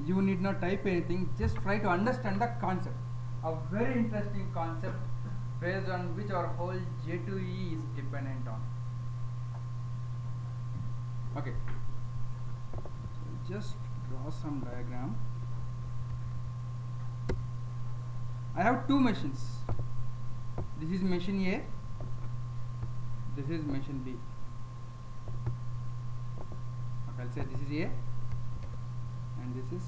You need not type anything, just try to understand the concept. A very interesting concept based on which our whole J2EE is dependent on. Okay, so just draw some diagram. I have two machines. This is machine A, this is machine B. Okay, I'll say this is A and this is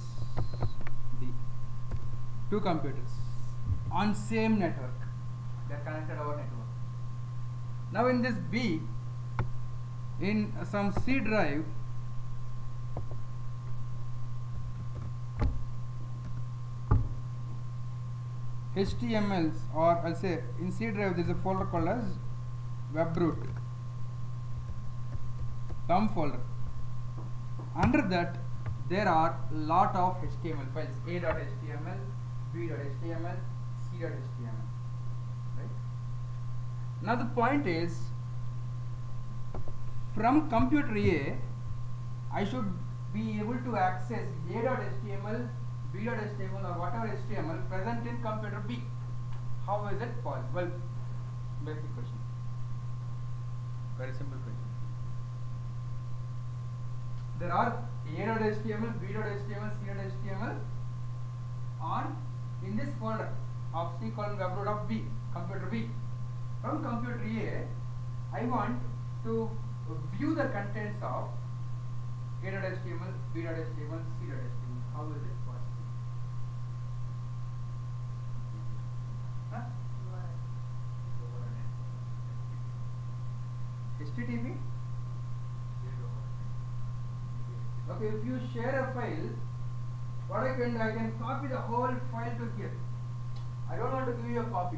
B. Two computers on same network. They are connected over network. Now in this B, in some C drive, HTMLs, or I'll say in C drive there is a folder called as webroot, thumb folder. Under that there are lot of HTML files, a.html, b.html, c.html, right? Now the point is, from computer A, I should be able to access a.html, b.html or whatever HTML present in computer B. How is it possible? Well, basic question. Very simple question. There are a.html, b.html, c.html on in this folder of C colon webroot of B, computer B. From computer A, I want to view the contents of a.html, b.html, c.html. How is it possible? Huh? HTTP? Okay, if you share a file, what I can copy the whole file to here. I don't want to give you a copy.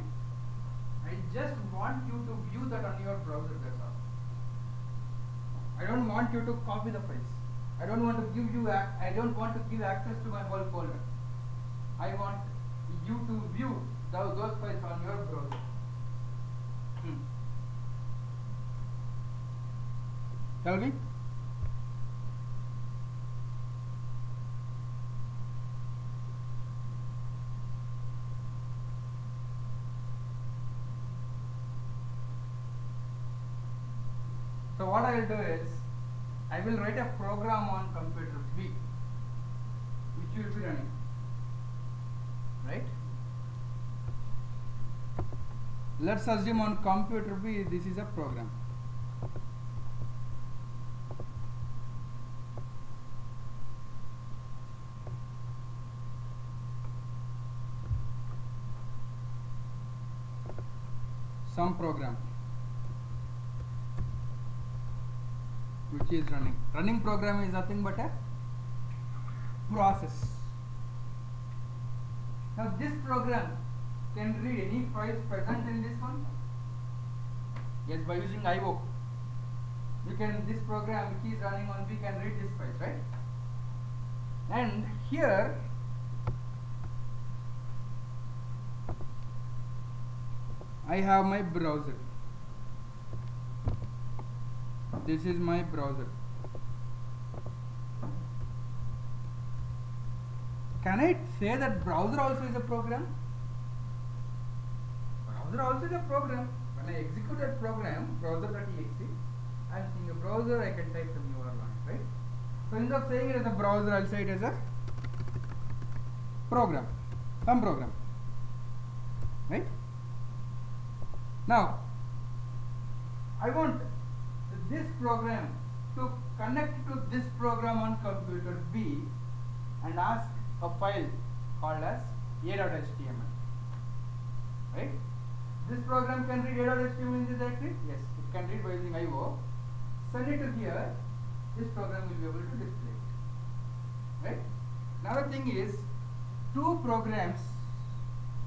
I just want you to view that on your browser, that's all. I don't want you to copy the files. I don't want to give you I don't want to give access to my whole folder. I want you to view those files on your browser. Tell me. So what I will do is, I will write a program on computer B, which will be running, right? Let's assume on computer B this is a program. Some program which is running. Running program is nothing but a process. Now this program can read any files present in this one. Yes, by using IO. You can, this program which is running on B can read these files, right? And here I have my browser. This is my browser. Can I say that browser also is a program? Browser also is a program. When I execute that program, browser.exe, I am seeing a browser, I can type some URL on it, right? So instead of saying it as a browser, I'll say it as a program, some program, right? Now, I want this program to connect to this program on computer B and ask a file called as a.html, right? This program can read a.html in this directory? Yes, it can read by using IO. Send it to here, this program will be able to display it, right? Another thing is, two programs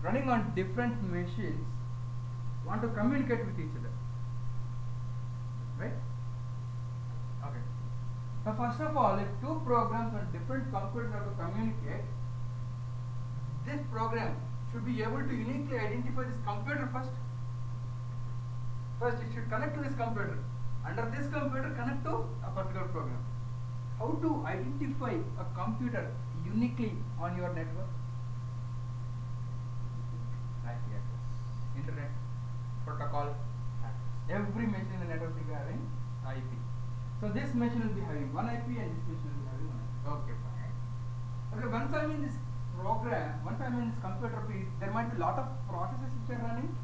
running on different machines want to communicate with each other, right? Okay. So first of all, if two programs on different computers have to communicate, this program should be able to uniquely identify this computer first. First, it should connect to this computer. Under this computer, connect to a particular program. How to identify a computer uniquely on your network? IP address. Internet protocol address. Every machine in the network will be having IP. So this machine will be having one IP and this machine will be having one IP. Okay, fine. Okay, once I'm in this program, once I'm in this computer, there might be a lot of processes which are running.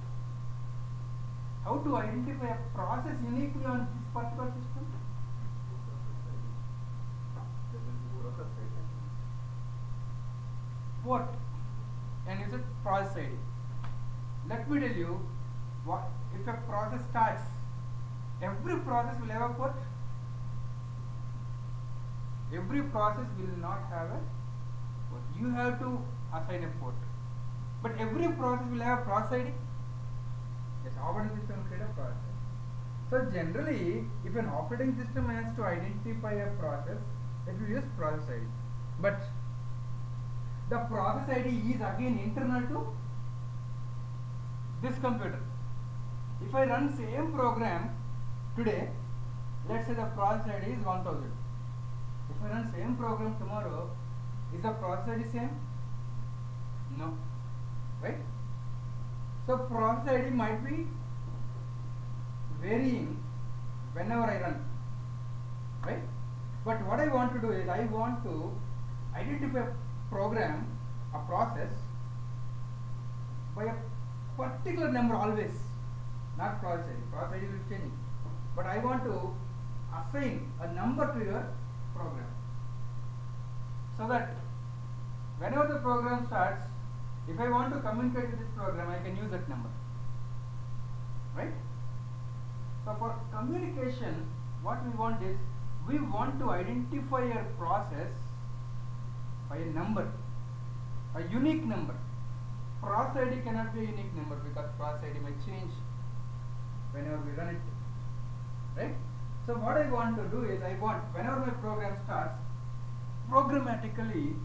How to identify a process uniquely on this particular system? Port, and use it process ID. Let me tell you, what if a process starts, every process will have a port. Every process will not have a port. You have to assign a port. But every process will have a process ID. Yes, operating system will create a process ID. So generally, if an operating system has to identify a process, it will use process ID. But the process ID is again internal to this computer. If I run same program today, let's say the process ID is 1000. If I run same program tomorrow, is the process ID same? No, right? So process ID might be varying whenever I run, right? But what I want to do is I want to identify a program, a process by a particular number always, not process ID. Process ID will change, but I want to assign a number to your program so that whenever the program starts, if I want to communicate with this program, I can use that number, right? So for communication, what we want is, we want to identify a process by a number, a unique number. Process ID cannot be a unique number because process ID may change whenever we run it, right? So what I want to do is, I want, whenever my program starts, programmatically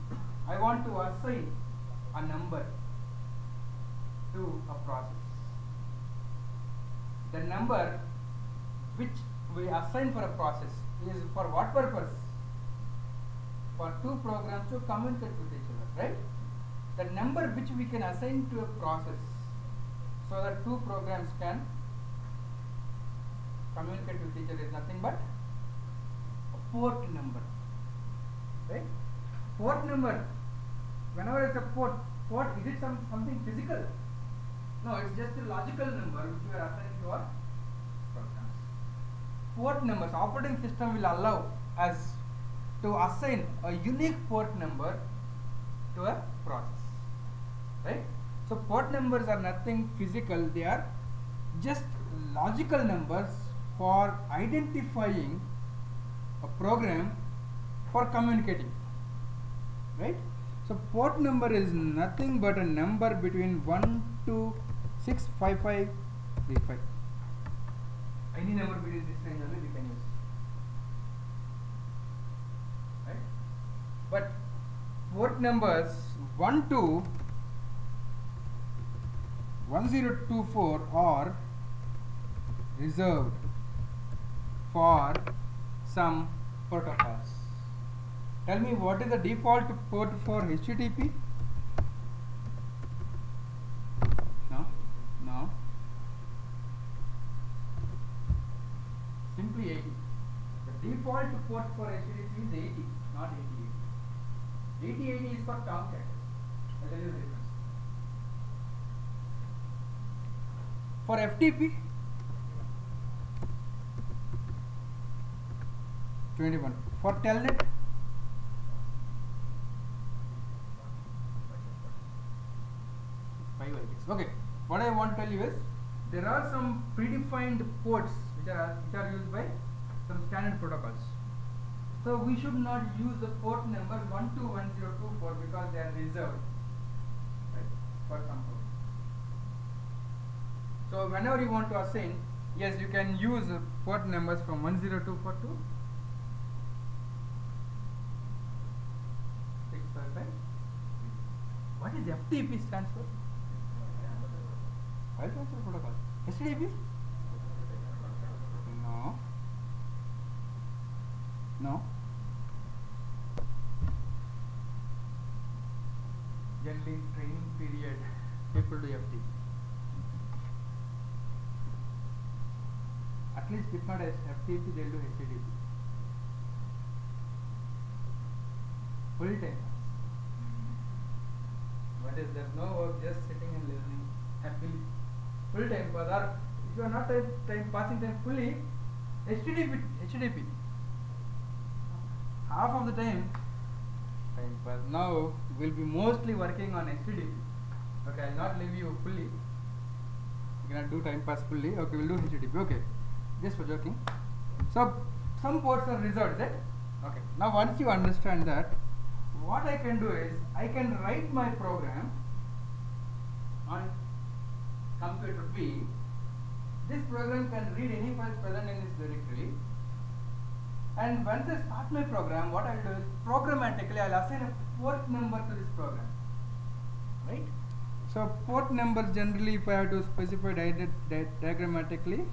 I want to assign a number to a process. The number which we assign for a process is for what purpose? For two programs to communicate with each other, right? The number which we can assign to a process so that two programs can communicate with each other is nothing but a port number, right? Port number, whenever it's a port, is it something physical? No, it's just a logical number which we are assigning to our programs. Port numbers, operating system will allow us to assign a unique port number to a process, right? So port numbers are nothing physical, they are just logical numbers for identifying a program for communicating, right? So port number is nothing but a number between 1 to 65535. Any number between this range only we can use, right? But port numbers 1 to 1024 are reserved for some protocols. Tell me, what is the default port for HTTP? No. Simply 80. The default port for HTTP is 80, not 88. 8080 is for Tomcat. I'll tell you the difference. For FTP, 21. For Telnet, 5, I guess. Okay. What I want to tell you is, there are some predefined ports which are used by some standard protocols. So we should not use the port number 121024 because they are reserved, right, for some port. So whenever you want to assign, yes, you can use port numbers from 10242 655. What is FTP stands for? File transfer protocol. HTTP? No. generally training period people do FTP. At least if not as FTP, they'll do HTTP. Full time. What is there? No work, just sitting and listening happily. Full time pass. Or if you are not passing time fully, HTTP. Half of the time pass. Now we'll be mostly working on HTTP. Okay, I'll not leave you fully. You cannot do time pass fully. Okay, we'll do HTTP. Okay, just for joking. So some ports are reserved, is it? Okay. Now once you understand that, what I can do is I can write my program on computer B. This program can read any file present in this directory. And once I start my program, what I'll do is programmatically I'll assign a port number to this program. Right? So port numbers generally, if I have to specify diagrammatically,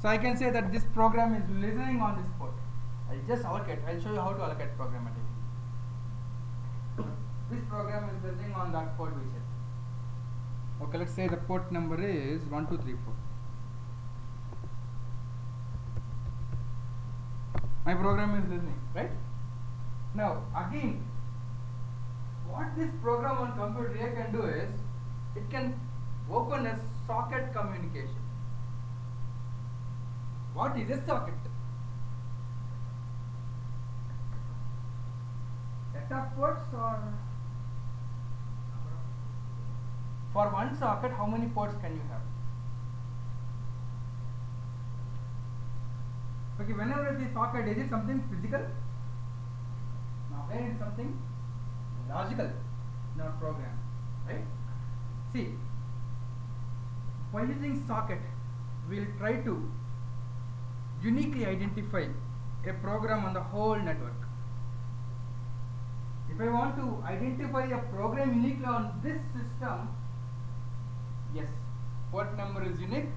so I can say that this program is listening on this port. I'll just allocate. I'll show you how to allocate programmatically. This program is listening on that port we said. Okay, let's say the port number is 1234. My program is listening, right? Now again, what this program on computer A can do is it can open a socket communication. What is a socket? Set of ports, or for one socket how many ports can you have? Okay, whenever the socket, is it something physical? Now when it is something logical, not program, right? See, by using socket, we will try to uniquely identify a program on the whole network. If I want to identify a program uniquely on this system, yes, port number is unique.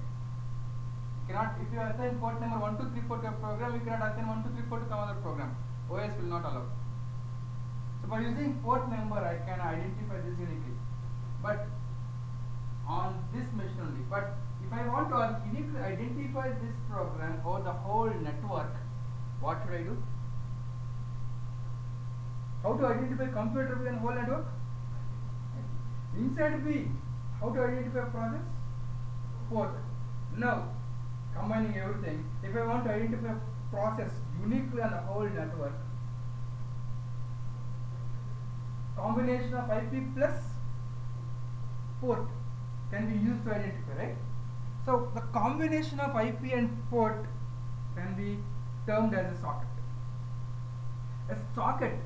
Cannot, if you assign port number 1234 to a program, you cannot assign 1234 to some other program. OS will not allow. So by using port number, I can identify this uniquely, but on this machine only. But if I want to uniquely identify this program over the whole network, what should I do? How to identify computer B and whole network? Inside B, how to identify a process? Port. Now, combining everything, if I want to identify a process uniquely on the whole network, combination of IP plus port can be used to identify, right? So the combination of IP and port can be termed as a socket. A socket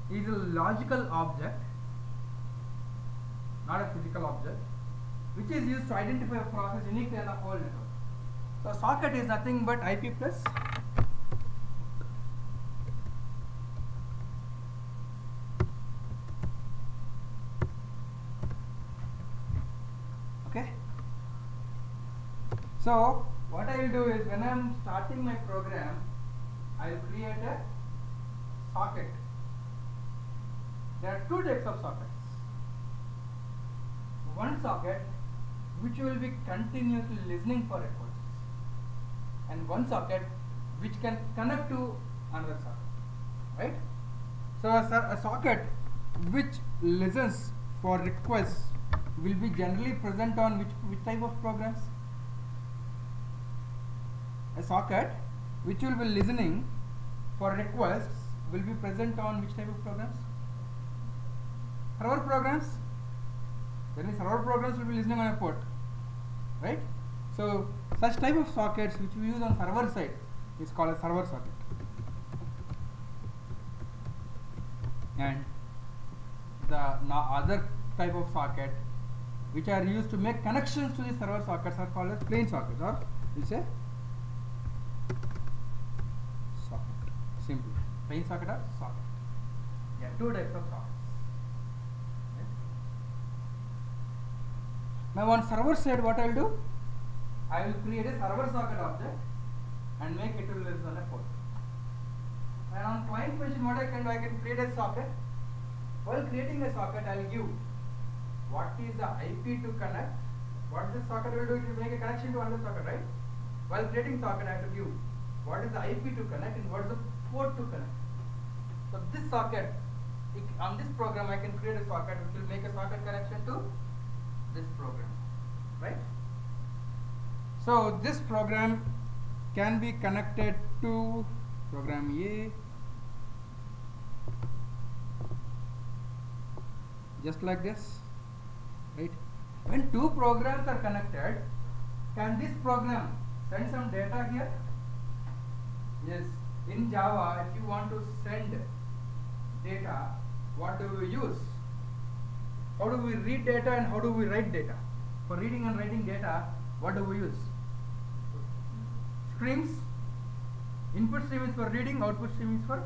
is a logical object, not a physical object, which is used to identify a process uniquely on the whole network. So socket is nothing but IP plus okay. So what I will do is, when I am starting my program, I will create a socket. There are two types of sockets. One socket which will be continuously listening for requests, and one socket which can connect to another socket, right? So a socket which listens for requests will be generally present on which type of programs? A socket which will be listening for requests will be present on which type of programs? Server programs. Generally server programs will be listening on a port, right? So such type of sockets which we use on server side is called a server socket, and the other type of socket which are used to make connections to the server sockets are called as plain sockets, or you say socket. Simple. Plain socket or socket. Yeah, two types of sockets. Now on server side, what I will do? I will create a server socket object and make it to listen on a port. And on client function, what I can do, I can create a socket. While creating a socket, I'll give what is the IP to connect. What this socket will do, it will make a connection to another socket, right? While creating socket, I have to give what is the IP to connect and what is the port to connect. So this socket, on this program, I can create a socket which will make a socket connection to this program, right? So this program can be connected to program A, just like this, right? When two programs are connected, can this program send some data here? Yes. In Java, if you want to send data, what do we use? How do we read data and how do we write data? For reading and writing data, what do we use? Strings. Input stream is for reading, output stream is for.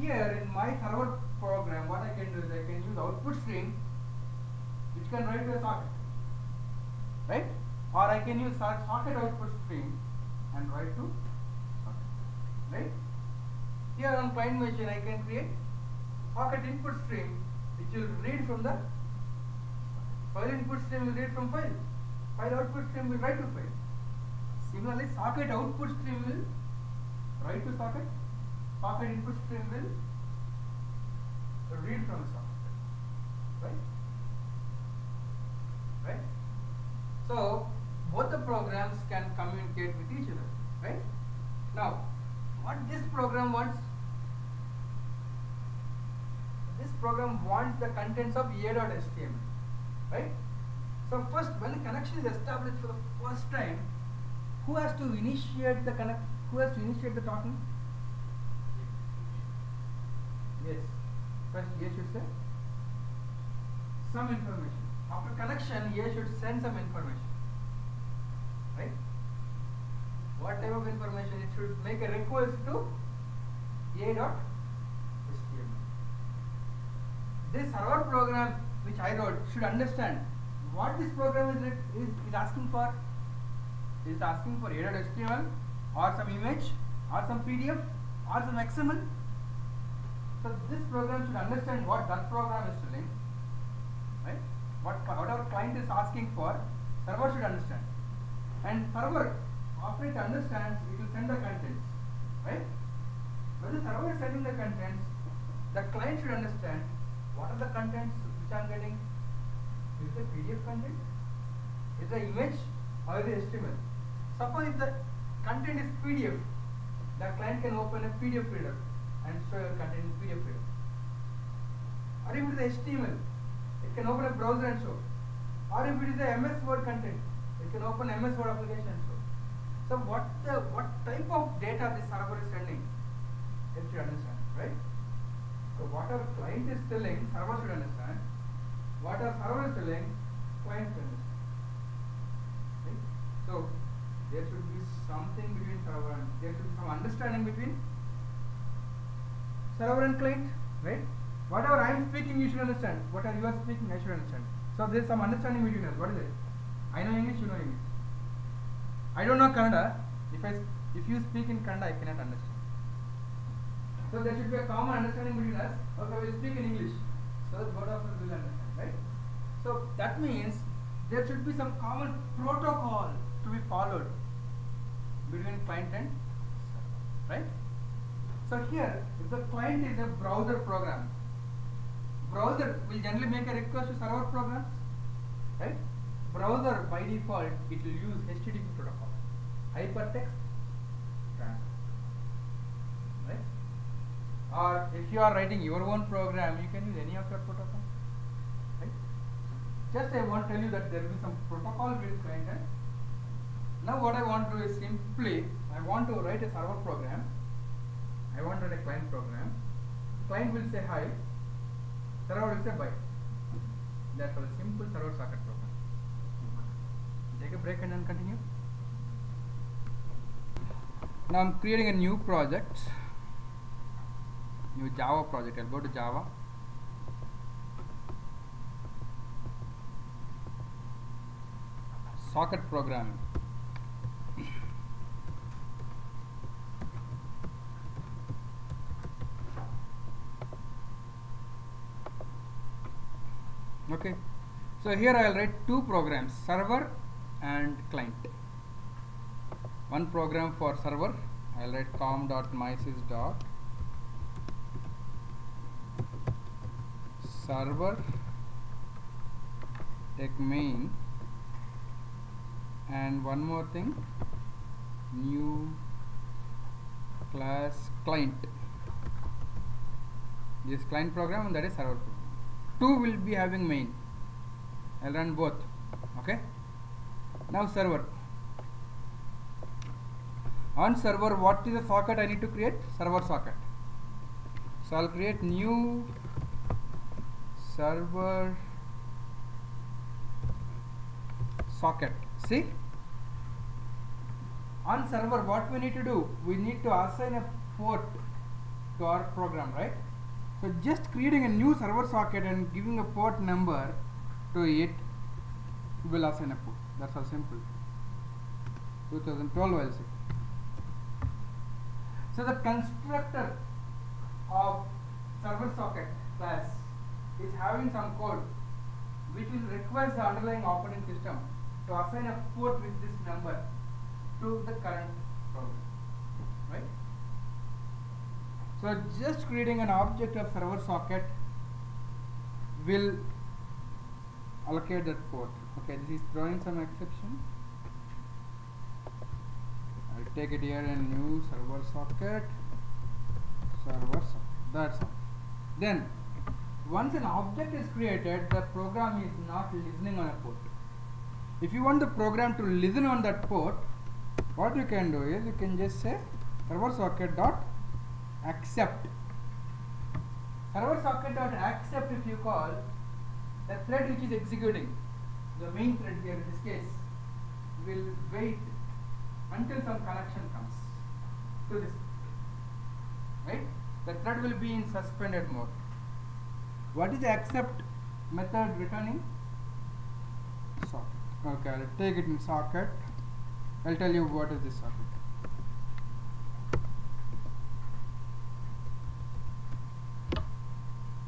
Here in my server program, what I can do is I can use output stream, which can write to a socket, right? Or I can use socket output stream and write to socket, right? Here on client machine, I can create socket input stream, which will read from the file input stream will read from file. File output stream will write to file. Similarly, socket output stream will write to socket. Socket input stream will read from socket. Right? Right? So both the programs can communicate with each other. Right? Now, what this program wants? This program wants the contents of a.html. Right? So first, when the connection is established for the first time, who has to initiate the connect? Who has to initiate the talking? Yes. First, A should say some information. After connection, A should send some information. Right? What type of information? It should make a request to a.html. This server program which I wrote should understand what this program is asking for. It is asking for a.html or some image or some PDF or some XML. So this program should understand what that program is telling, right? Whatever client is asking for, server should understand. And server, after it understands, it will send the contents, right? When the server is sending the contents, the client should understand what are the contents which I am getting. Is it PDF content? Is it image or is it HTML? Suppose if the content is PDF, the client can open a PDF reader and show your content in PDF reader. Or if it is HTML, it can open a browser and show. Or if it is a MS Word content, it can open MS Word application and show. So what type of data this server is sending, it should understand, right? So whatever client is telling, server should understand. Whatever server is telling, client should understand. Right? So there should be something between server and there should be some understanding between server and client, right? Whatever I am speaking, you should understand. Whatever you are speaking, I should understand. So there is some understanding between us. What is it? I know English, you know English. I don't know Kannada. If you speak in Kannada, I cannot understand. So there should be a common understanding between us. Okay, we will speak in English, so that both of us will understand, right? So that means there should be some common protocol to be followed between client and server, right? So here, if the client is a browser program, browser will generally make a request to server programs, right? Browser by default, it will use HTTP protocol, hypertext transfer, right? Or if you are writing your own program, you can use any of your protocol, right? Just I want to tell you that there will be some protocol with client and now what I want to do is simply, I want to write a server program. I want to write a client program. Client will say hi, server will say bye. That's a simple server socket program. Take a break and then continue. Now I'm creating a new project, new Java project. I'll go to Java. Socket programming. Okay, so here I will write two programs, server and client. One program for server, I will write com.mysys.server take main, and one more thing, new class client. This client program and that is server program. Two will be having main. I'll run both. Okay. Now server. On server, what is the socket I need to create? Server socket. So I'll create new server socket. See? On server, what we need to do? We need to assign a port to our program, right? So just creating a new server socket and giving a port number to it will assign a port. That's how simple. 2012 I'll say. So the constructor of server socket class is having some code which will request the underlying operating system to assign a port with this number to the current program, right? So just creating an object of server socket will allocate that port. Okay, this is throwing some exception. I'll take it here in new server socket. That's all. Then once an object is created, the program is not listening on a port. If you want the program to listen on that port, what you can do is you can just say server socket dot accept. Server socket dot accept, if you call, the thread which is executing, the main thread here in this case, will wait until some connection comes to this, right? The thread will be in suspended mode. What is the accept method returning? Socket. Okay, I'll take it in socket. I'll tell you what is this socket.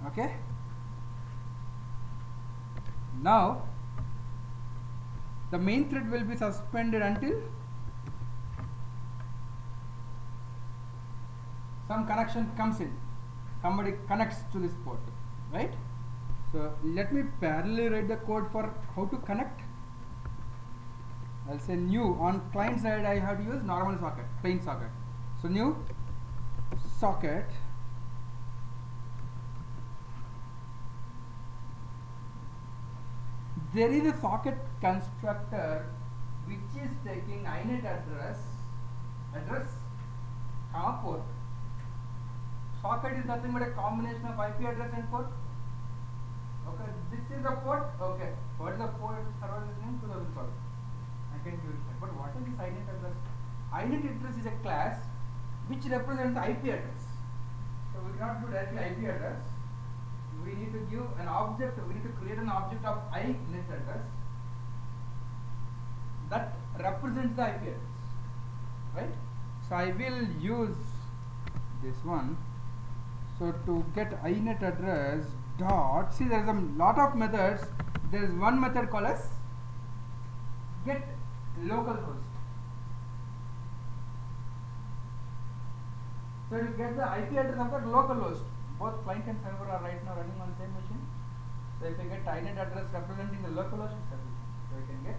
Okay. Now the main thread will be suspended until some connection comes in. Somebody connects to this port, right? So let me parallelly write the code for how to connect. I'll say new. On client side I have to use normal socket, plain socket. So new socket there is a socket constructor which is taking inet address comma port. Socket is nothing but a combination of IP address and port. Okay, this is the port. Okay, what is the port server is name? 2012. I can give it here. But what is this inet address? Inet address is a class which represents the IP address. So we cannot do directly IP address. We need to give an object. We need to create an object of inet address that represents the IP address, right? So I will use this one. So to get inet address dot, see there is a lot of methods. There is one method called as get localhost. So to get the IP address of the localhost, both client and server are right now running on the same machine. So if you get inet address representing the localhost, it's sufficient. So you can get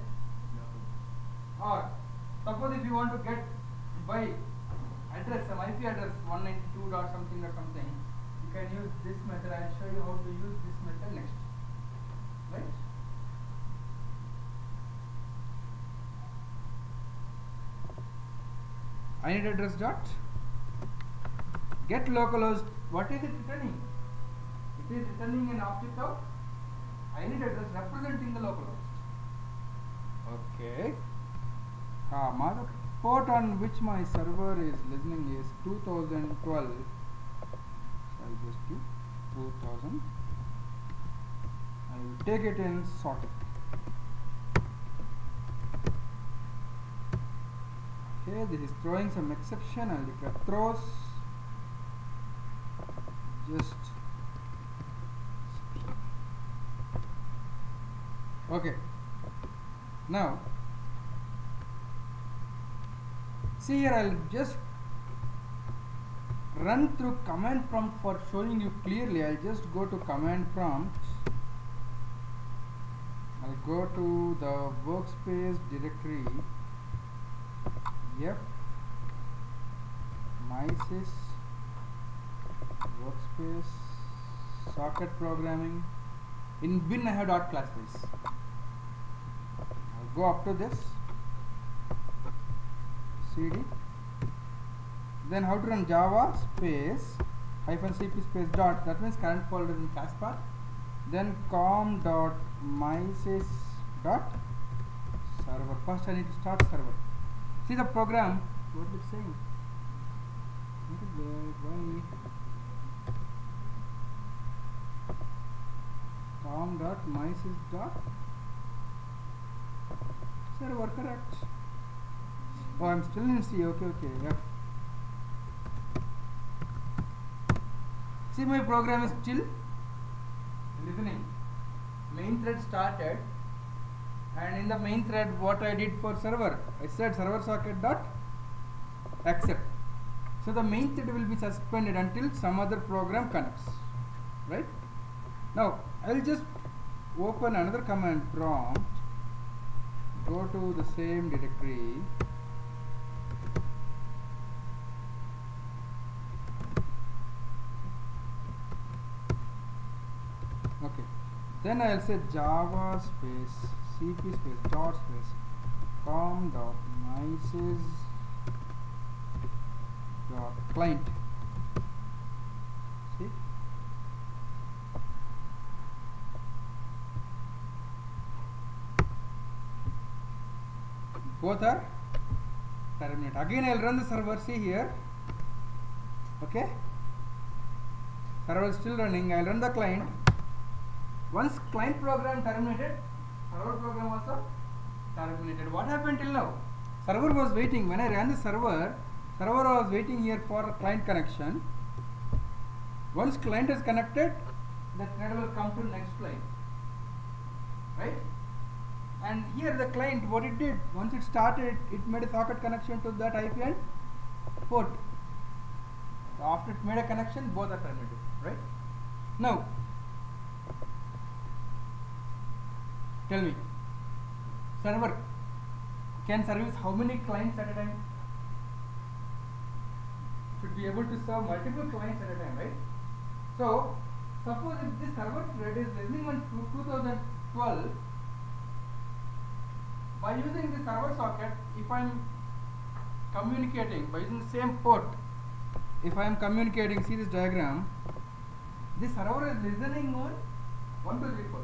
localhost. Or suppose if you want to get by address, some IP address 192 dot something or something, you can use this method. I'll show you how to use this method next, right? Inet address dot get localhost. What is it returning? It is returning an object of inet address representing the localhost. Okay. The port on which my server is listening is 2012. So I'll just do 2000. I will take it in socket. Okay, this is throwing some exception. I'll declare throws. Just Okay, now see here, I'll just run through command prompt for showing you clearly. I'll just go to command prompt. I'll go to the workspace directory f mysys workspace socket programming. In bin I have dot class base. I'll go up to this cd, then how to run java space hyphen cp space dot, that means current folder in class path, then com dot mysys dot server. First I need to start server. See the program, what it's saying. What is that? Why? Com dot mysys dot server, correct. Oh, I'm still in C. Okay, F. See, my program is still listening. Main thread started, and in the main thread, what I did for server, I said server socket dot accept. So the main thread will be suspended until some other program connects, right? Now I'll just open another command prompt, go to the same directory, okay, then I'll say java space cp space dot space com dot mysys dot client. See, both are terminate. Again I'll run the server. See here, okay, server is still running. I'll run the client. Once client program terminated, server program also terminated. What happened till now? Server was waiting. When I ran the server was waiting here for client connection. Once client is connected, the thread will come to next client, right? And here the client, what it did, once it started, it made a socket connection to that IP and port. So after it made a connection, both are terminated, right? Now tell me, server can service how many clients at a time? Should be able to serve multiple clients at a time, right? So suppose if this server thread is listening on 2012, by using the server socket, if I am communicating by using the same port, if I am communicating, see this diagram, this server is listening on 1, 2, 3, 4.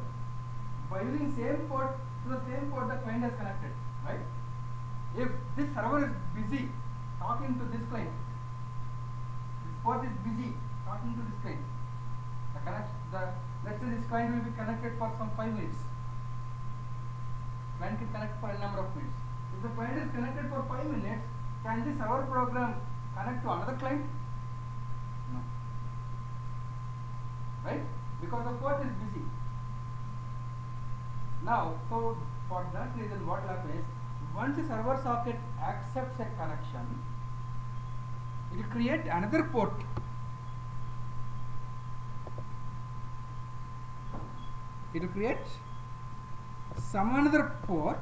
By using same port, to the same port the client is connected, right? If this server is busy talking to this client, this port is busy talking to this client, let's say this client will be connected for some 5 minutes. Client can connect for a number of minutes. If the client is connected for 5 minutes, can the server program connect to another client? No, right? Because the port is busy. Now, so for that reason, what will happen is, once the server socket accepts a connection, it will create another port. It will create some another port,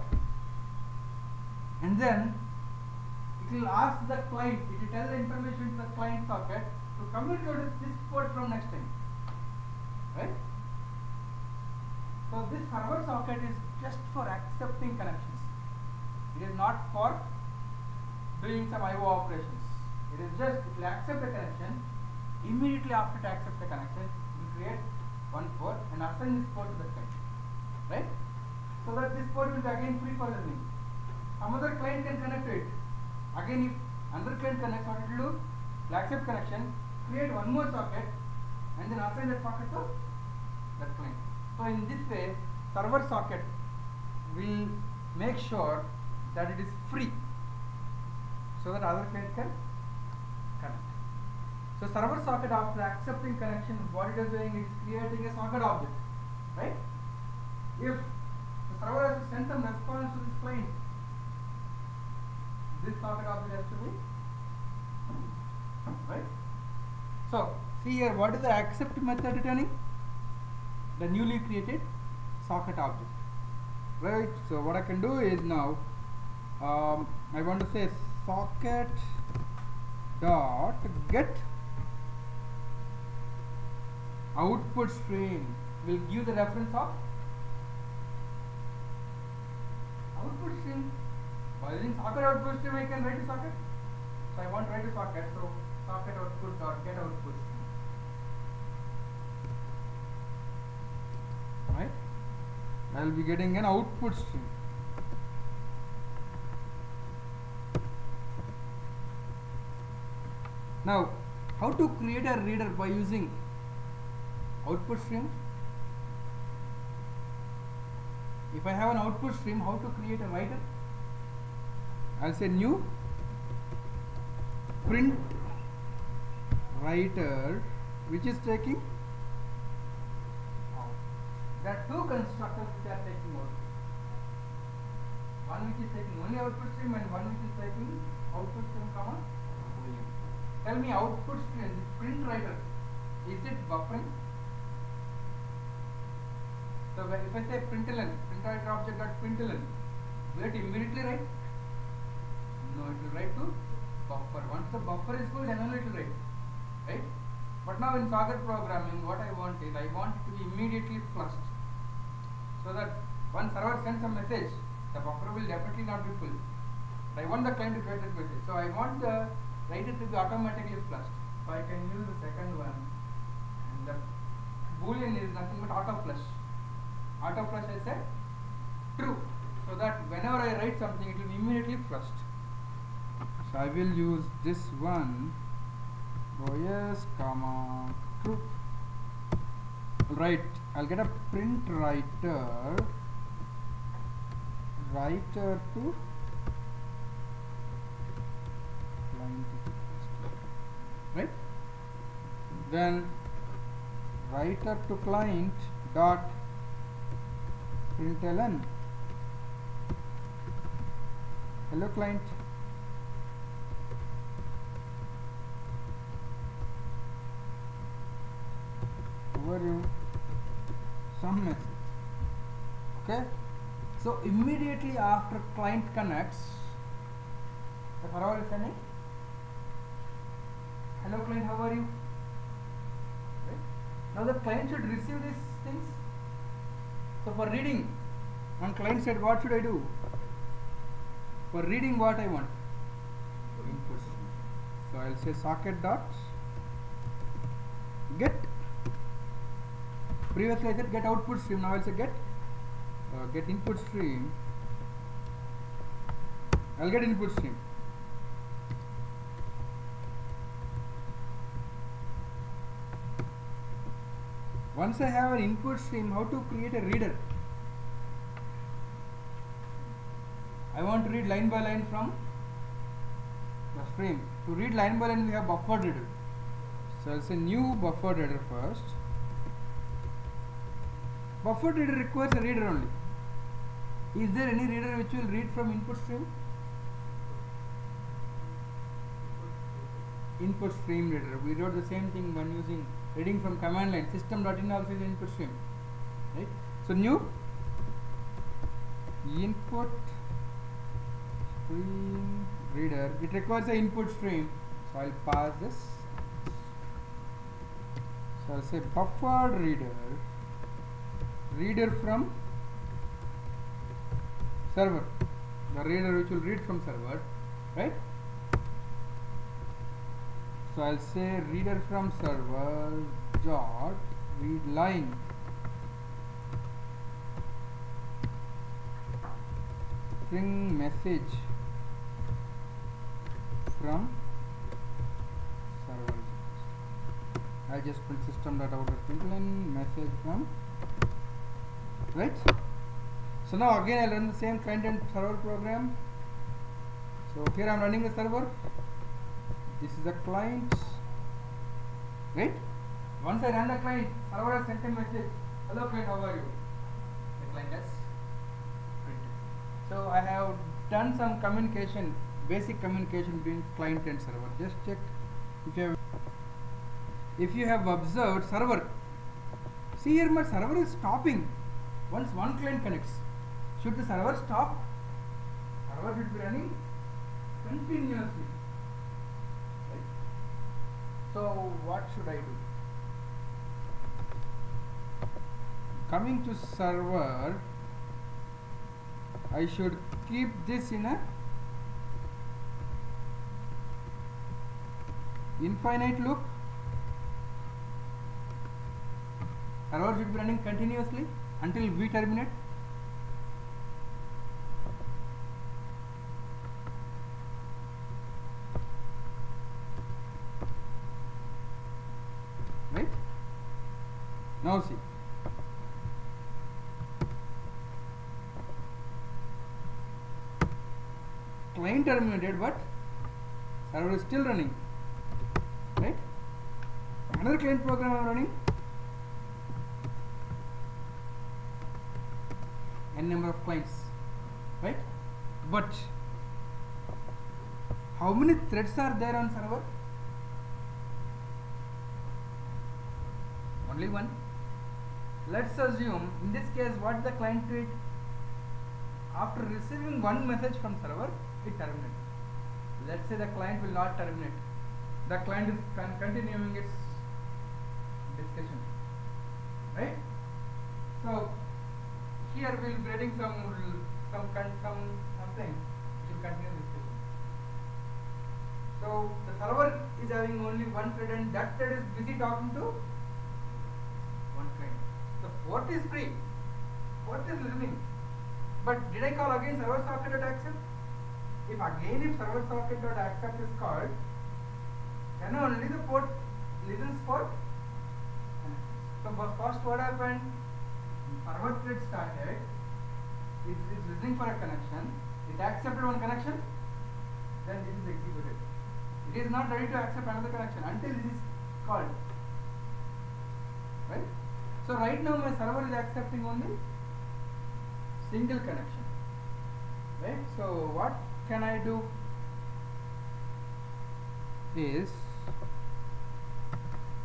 and then it will ask the client, it will tell the information to the client socket to communicate with this port from next time, right? So this server socket is just for accepting connections. It is not for doing some IO operations. It is just, it will accept the connection. Immediately after it accepts the connection, it will create one port and assign this port to the client, right? So that this port will be again free for learning. Some other client can connect to it. Again, if another client connects, what it will do? It will accept connection, create one more socket, and then assign that socket to that client. So in this way, server socket will make sure that it is free, so that other client can connect. So server socket, after accepting connection, what it is doing, it is creating a socket object, right? If the server has to send some response to this client. This socket object has to be right. So see here, what is the accept method returning? The newly created socket object, right? So what I can do is now I want to say socket dot get output stream will give the reference of output stream. By using socket output stream, I can write a socket. So I want to write a socket. So socket output dot get output stream. Right? I will be getting an output stream. Now, how to create a reader by using output stream? If I have an output stream, how to create a writer? I'll say new print writer, which is taking out. There are two constructors which are taking out. One which is taking only output stream and one which is taking output stream comma boolean. Tell me output stream, this print writer, is it buffering? So if I say println, print writer object dot println, will it immediately write? No, it will write to buffer. Once the buffer is full, then only it will write, right? But now in socket programming, what I want is I want it to be immediately flushed, so that when server sends a message, the buffer will definitely not be full. I want the client to get that message, so I want the writer to be automatically flushed. So I can use the second one, and the boolean is nothing but auto flush. Auto flush I said true, so that whenever I write something, it will be immediately flushed. So I will use this one, yes, comma true. Right, I'll get a print writer to client, right? Then writer to client dot println hello client. Over you some message. Okay, so immediately after client connects, the server is sending hello client, how are you? Right? Now the client should receive these things. So for reading on client side, what should I do? For reading, what I want? Input stream. So I'll say socket dot get. Previously I said get output stream. Now I'll say get input stream. I'll get input stream. Once I have an input stream, how to create a reader? I want to read line by line from the stream. To read line by line, we have buffered reader. So I'll say new buffered reader first. Buffered reader requires a reader only. Is there any reader which will read from input stream? Input stream reader. We wrote the same thing when using reading from command line. System.in also is input stream, right? So new input stream reader. It requires an input stream. So I'll pass this. So I'll say buffered reader from server, the reader which will read from server, right? So I'll say reader from server dot read line string message from server. I just print system.out.println message from, right? So now again I'll run the same client and server program. So here I'm running the server. This is the client, right? Once I run the client, server has sent a message, hello client, how are you? The client has So I have done some communication, basic communication between client and server. Just check if you have observed server. See here, my server is stopping once one client connects. Should the server stop? Server should be running continuously. Right? So what should I do? Coming to server, I should keep this in a infinite loop. Server should be running continuously until we terminate. Right? Now see. Client terminated, but server is still running. Right? Another client program I am running. N number of clients, right? But how many threads are there on server? Only one. Let's assume in this case what the client did, after receiving one message from server, it terminates. Let's say the client will not terminate. The client is continuing its discussion, right? So here we will be getting something which will continue discussion. So the server is having only one thread, and that thread is busy talking to one client. The port is free, port is listening. But did I call again server socket.accept? If server socket.accept is called, then only the port listens for. So first what happened? Server thread started, it is listening for a connection, it accepted one connection, then this is executed. It is not ready to accept another connection until this is called. Right? So right now my server is accepting only single connection. Right? So what can I do is,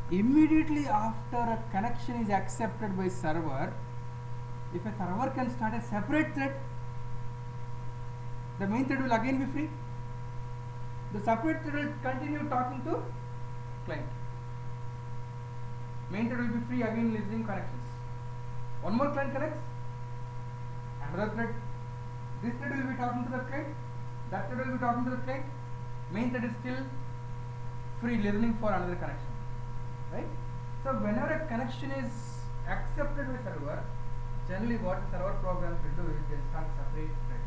immediately after a connection is accepted by server, if a server can start a separate thread, the main thread will again be free. The separate thread will continue talking to client. Main thread will be free, again listening connections. One more client connects, another thread. This thread will be talking to the client, that thread will be talking to the client. Main thread is still free, listening for another connection. Right? So whenever a connection is accepted by server, generally what server programs will do is they start separate thread.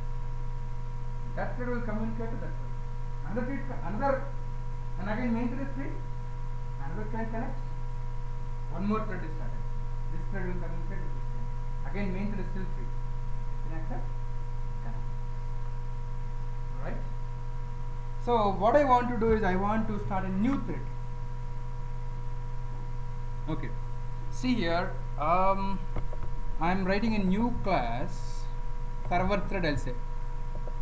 That thread will communicate to that thread. And again main thread is free. Another client connects. One more thread is started. This thread will communicate with this thread. Again main thread is still free. It can accept, connect. Right? So what I want to do is I want to start a new thread. Okay. See here. I am writing a new class, server thread, I'll say.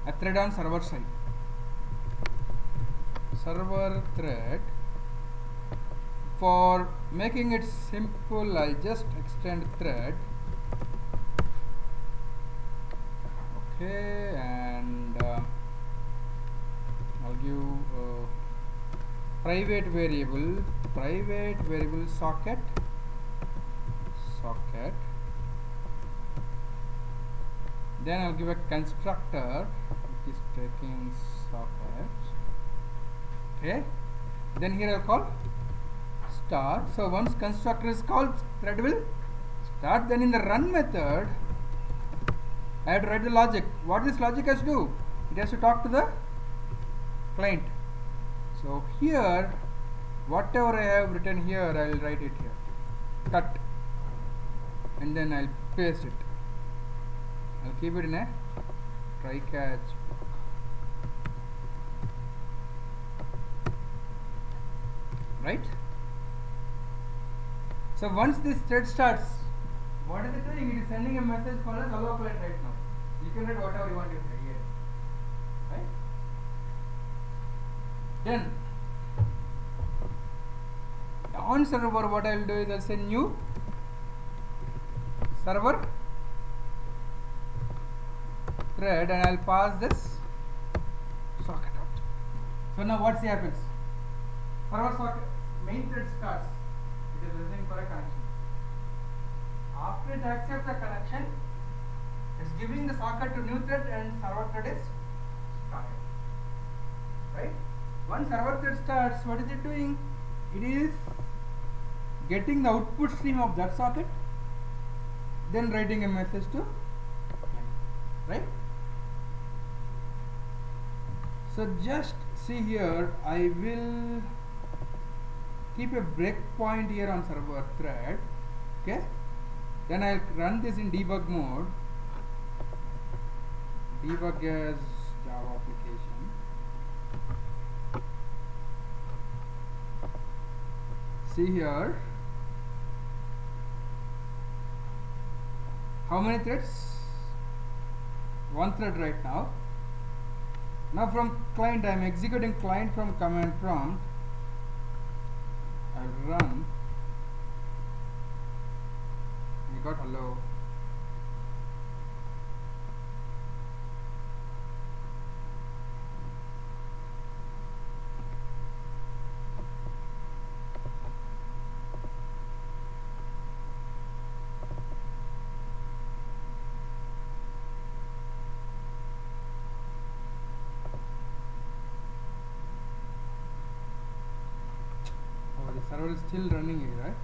A thread on server side. Server thread. For making it simple, I'll just extend thread. Okay, and I'll give private variable socket. Then I'll give a constructor which is taking socket. Okay. Then here I'll call start. So once constructor is called, thread will start. Then in the run method, I have to write the logic. What this logic has to do? It has to talk to the client. So here, whatever I have written here, I will write it here. Cut. And then I'll paste it. I'll keep it in a try catch. Right? So once this thread starts, what is it doing? It is sending a message called as hello client right now. You can write whatever you want to write here, right? Then on server, what I will do is I'll say new server thread and I'll pass this socket out. So now what happens? Server socket main thread starts. It is listening for a connection. After it accepts the connection, it's giving the socket to new thread and server thread is started. Right? Once server thread starts, what is it doing? It is getting the output stream of that socket, then writing a message to client. Right? So just see here, I will keep a breakpoint here on server thread. Okay, then I'll run this in debug mode. Debug as Java application. See here, how many threads? One thread right now. Now from client, I am executing client from command prompt. I'll run. We got hello. The server is still running here, right?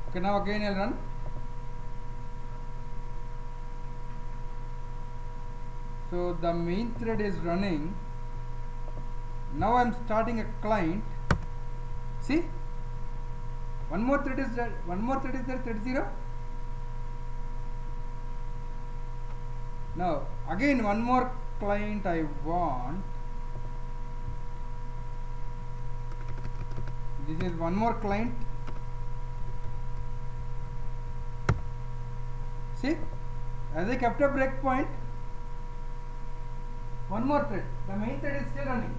Okay, now again I'll run. So the main thread is running. Now I'm starting a client. See, one more thread is there. One more thread is there. Thread 0. Now again one more client I want. This is one more client. See, as I kept a breakpoint, one more thread. The main thread is still running.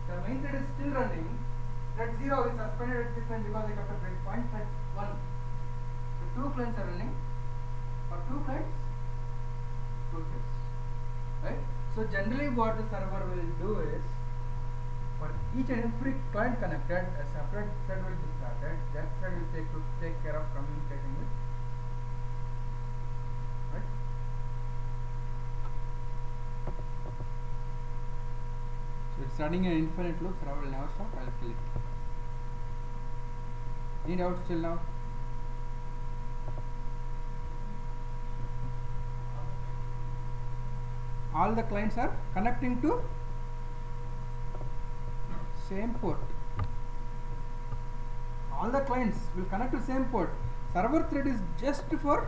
The main thread is still running. Thread 0 is suspended at this time because I kept a breakpoint. Thread 1. So 2 clients are running. For 2 clients, 2 threads. Right? So generally what the server will do is, for each and every client connected, a separate thread will be started. That thread will take care of communicating with. Right? So it's running an infinite loop. Server will never stop. I'll kill it. Any doubts till now? All the clients are connecting to same port. All the clients will connect to same port. Server thread is just for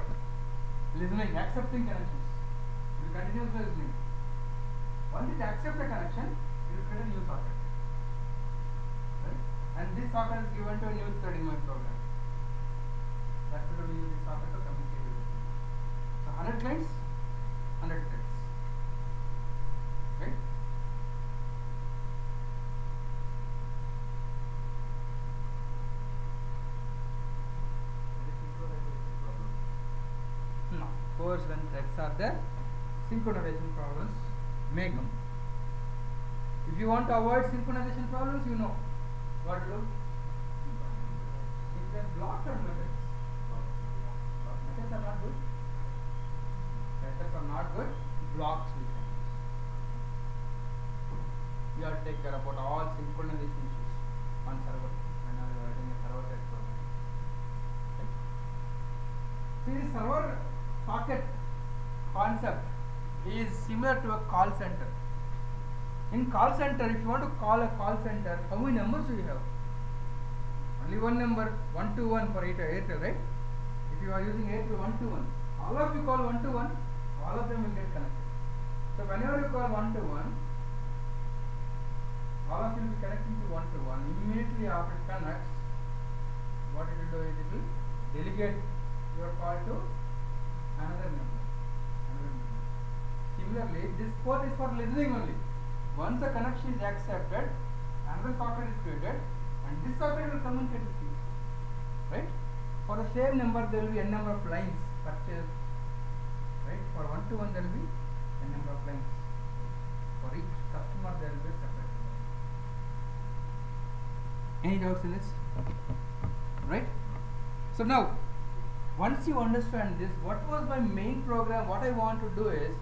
listening, accepting connections. It will continuously listening. Once it accepts the connection, it will create a new socket. Right? And this socket is given to a new thread in my program. That's why we use this socket to communicate with it. So 100 clients, 100 threads. Right? No, of course, when threads are there, synchronization problems may come. If you want to avoid synchronization problems, you know what to do. You can block your methods. Methods are not good. Methods are not good. Blocks we can use. You have to take care about all synchronization issues on server when you are writing a server side program. Okay. See, the server socket concept is similar to a call center. In call center, if you want to call a call center, how many numbers do you have? Only one number, 121 for Airtel, right? If you are using Airtel 121, all of you call 121, all of them will get connected. So whenever you call 121, all of you will be connecting to 121. Immediately after it connects, what it will do is it will delegate your call to another number, another number. Similarly, this port is for listening only. Once the connection is accepted, another socket is created, and this socket will communicate with you. Right? For the same number, there will be n number of lines purchased. Right? For 1 to 1, there will be n number of lines. For each customer, there will be a separate line. Any doubts in this? Right? So now, once you understand this, what was my main program? What I want to do is,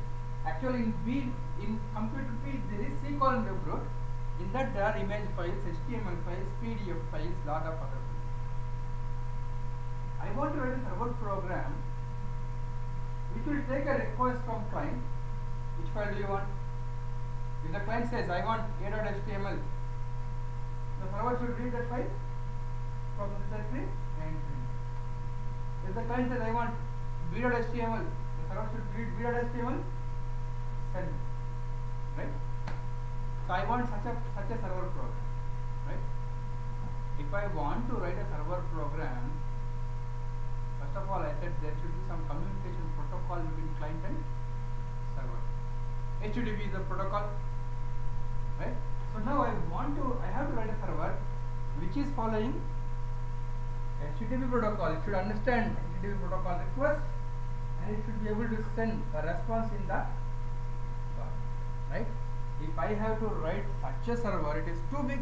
actually in computer B, there is C colon web root. In that there are image files, HTML files, PDF files, lot of other files. I want to write a server program which will take a request from client. Which file do you want? If the client says I want a.html, the server should read that file from the directory and print. If the client says I want b.html, the server should read b.html, send it. Right? So I want such a server program. Right? If I want to write a server program, first of all I said there should be some communication protocol between client and server. HTTP is a protocol. Right? So now I have to write a server which is following HTTP protocol. It should understand HTTP protocol request and it should be able to send a response in that. Right? If I have to write such a server, it is too big.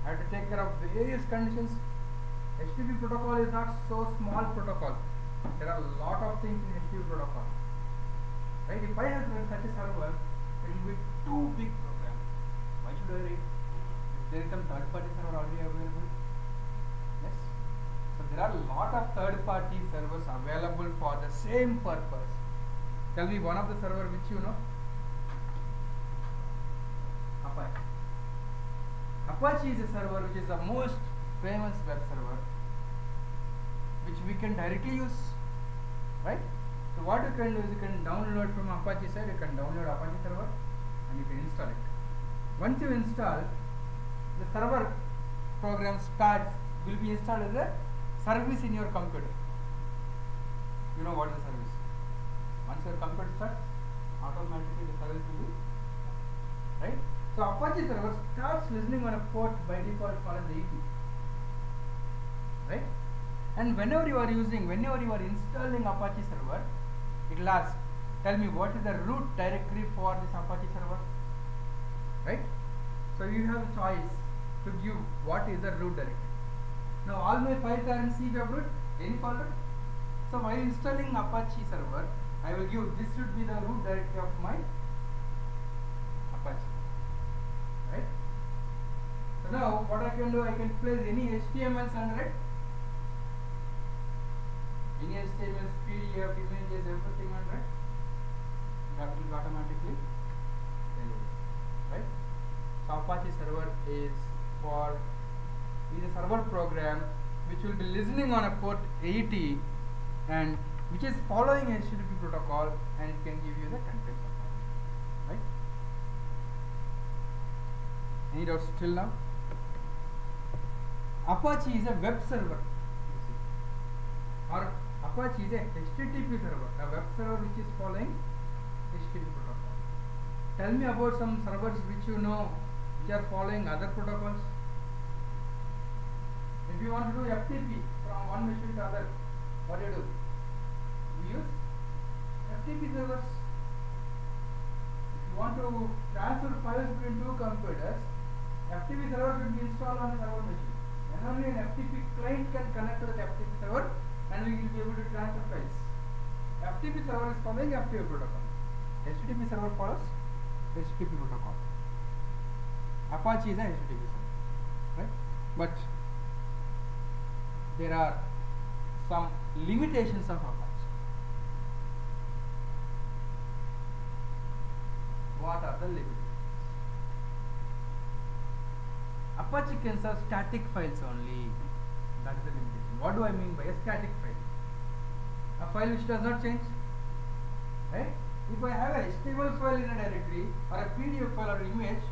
I have to take care of various conditions. HTTP protocol is not so small protocol. There are a lot of things in HTTP protocol. Right? If I have to write such a server, it will be too big program. Why should I write? If there is some third party server already available. Yes. So there are a lot of third party servers available for the same purpose. Tell me one of the server which you know. Apache. Apache is a server which is the most famous web server which we can directly use. Right? So what you can do is you can download from Apache side, you can download Apache server and you can install it. Once you install, the server program will be installed as a service in your computer. You know what is the service? Once your computer starts, automatically the service will be, right? So Apache server starts listening on a port by default called as 80. Right? And whenever you are installing Apache server, it will ask, tell me what is the root directory for this Apache server. Right? So you have a choice to give what is the root directory. Now all my files are in C web root, any folder. So while installing Apache server, I will give this should be the root directory of my Apache. Right? So now what I can do, I can place any HTMLs under it. Any HTMLs, PDF, images, everything under it. That will automatically deliver. Right? So Apache server is a server program which will be listening on a port 80 and which is following HTTP protocol and it can give you the contents of it. Right? Any doubts till now? Apache is a web server, you see. Or Apache is a HTTP server, a web server which is following HTTP protocol. Tell me about some servers which you know which are following other protocols. If you want to do FTP from one machine to other, what do you do? We use FTP servers. If you want to transfer files between two computers, FTP server should be installed on a server machine. Then only an FTP client can connect to the FTP server and we will be able to transfer files. FTP server is following FTP protocol. HTTP server follows HTTP protocol. Apache is a HTTP server. Right? But there are some limitations of Apache. What are the limitations? Apache can serve static files only. That is the limitation. What do I mean by a static file? A file which does not change. Right? If I have a HTML file in a directory or a PDF file or image,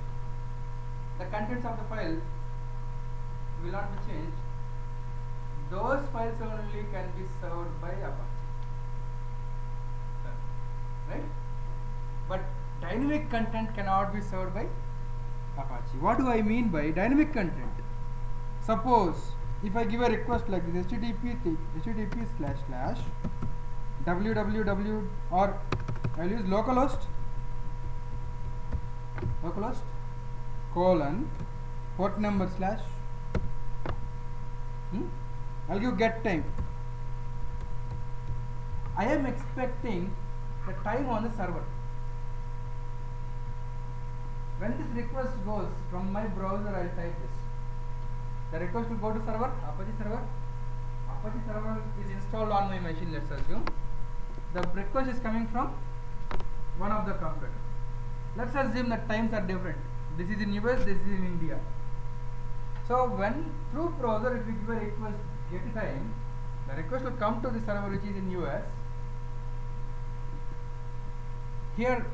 the contents of the file will not be changed. Those files only can be served by Apache. right? But dynamic content cannot be served by Apache. What do I mean by dynamic content? Suppose if I give a request like this, http / www, or I'll use localhost colon port number / I'll give get time. I am expecting the time on the server. When this request goes from my browser, I'll type this. The request will go to server, Apache server. Apache server is installed on my machine, let's assume. The request is coming from one of the computers. Let's assume that times are different. This is in US, this is in India. So when through browser, if we give a request get time, the request will come to the server which is in US. Here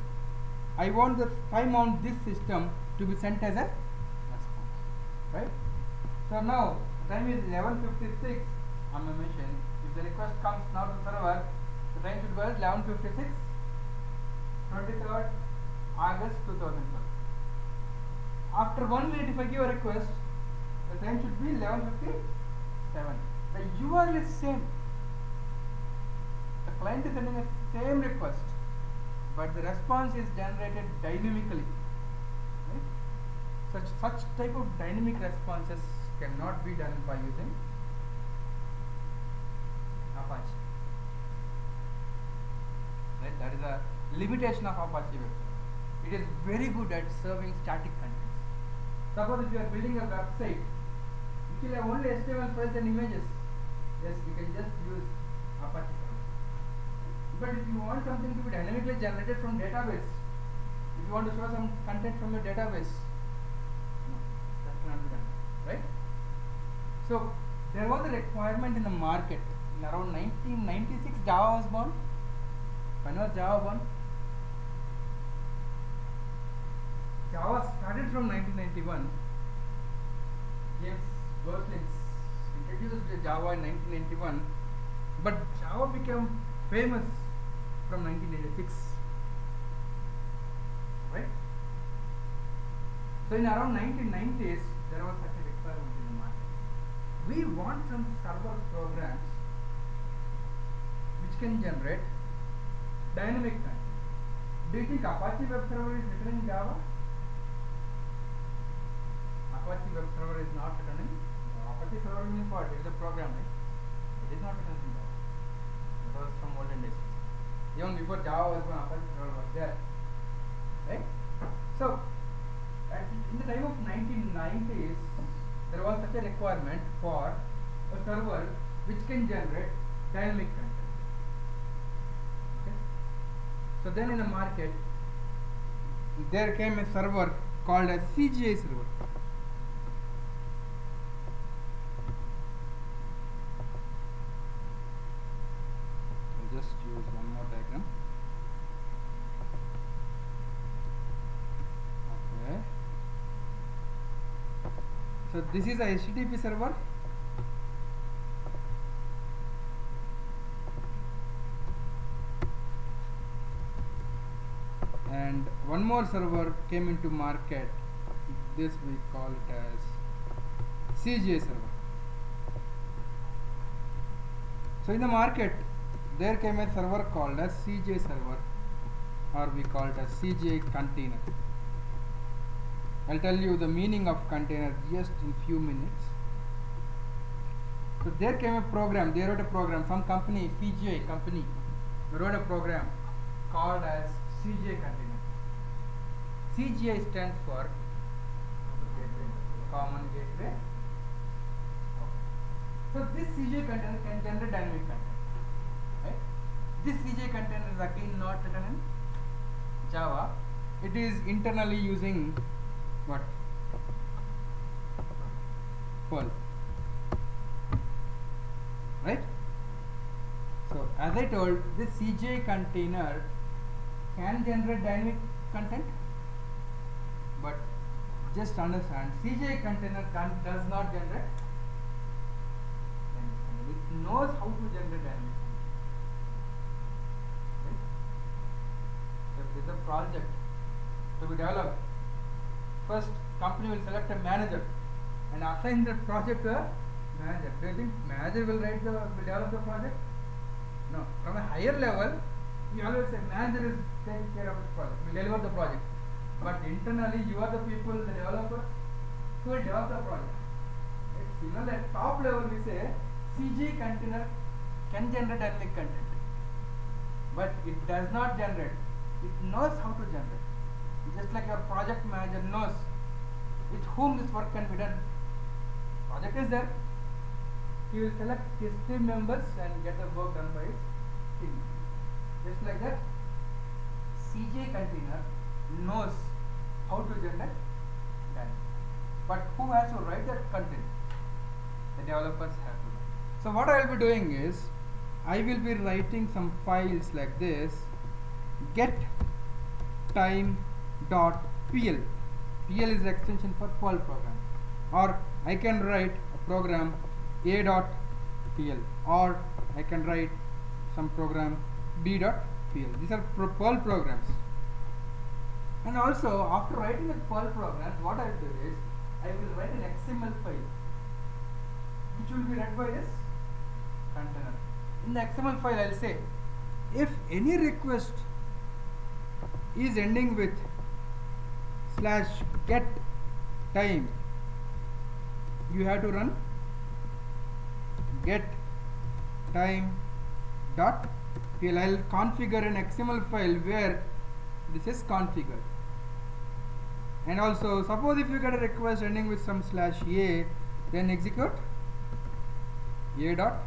I want the time on this system to be sent as a response, right? So now the time is 11:56 on my machine. If the request comes now to server, the time should go as 11:56, 23rd August 2012. After 1 minute, if I give a request, the time should be 11:57. The URL is same. The client is sending a same request, but the response is generated dynamically. Right? Such type of dynamic responses cannot be done by using Apache. Right? That is a limitation of Apache Web Server. It is very good at serving static contents. Suppose if you are building a website which will have only HTML files and images, yes, you can just use Apache server. But if you want something to be dynamically generated from database, if you want to show some content from your database, no, that cannot be done, right? So there was a requirement in the market in around 1996. Java was born. When was Java born? Java started from 1991. James Gosling introduced Java in 1991, but Java became famous from 1986, right? So in around 1990s, there was such a requirement in the market. We want some server programs which can generate dynamic content. Do you think Apache Web Server is written in Java? Apache Web Server is not written in Java. Apache Server means what? It is a program, right? It is not written in Java. That was from olden days. Even before Java was born, Apache Server was there, right? So, in the time of 1990s, there was such a requirement for a server which can generate dynamic content. Okay? So then in the market, there came a server called a CGI server. I'll just use one more diagram. Okay. So this is a HTTP server. And one more server came into market. This we call it as CGI server. So in the market, there came a server called as CGI server, or we call it as CGI container. I'll tell you the meaning of container just in few minutes. So there came a program, they wrote a program, some company, CGI company, wrote a program called as CGI container. CGI stands for Common Gateway. So this CGI container can generate dynamic content. Right? This CGI container is again not written in Java. It is internally using what? Perl. Right? So as I told, this CGI container can generate dynamic content, but just understand, CGI container does not generate dynamic content. It knows how to generate dynamic content. Right? This is a project to be developed. First, company will select a manager and assign the project to a manager. Do you think manager will develop the project? No. From a higher level, we always say manager is taking care of the project, will deliver the project. But internally, you are the people, the developers, who will develop the project. Right? At top level, we say CG container can generate dynamic content, but it does not generate. It knows how to generate. Just like your project manager knows with whom this work can be done. Project is there. He will select his team members and get the work done by his team. Just like that, CJ container knows how to generate dynamic. But who has to write that content? The developers have to. So what I will be doing is, I will be writing some files like this, get time.pl. PL is the extension for Perl program. Or I can write a program a.pl, or I can write some program b.pl. These are Perl programs. And also, after writing the Perl programs, what I will do is, I will write an XML file which will be read by this container. In the XML file, I will say, if any request is ending with /get time, you have to run get time dot pl. I will configure an XML file where this is configured. And also, suppose if you get a request ending with some /a, then execute a dot.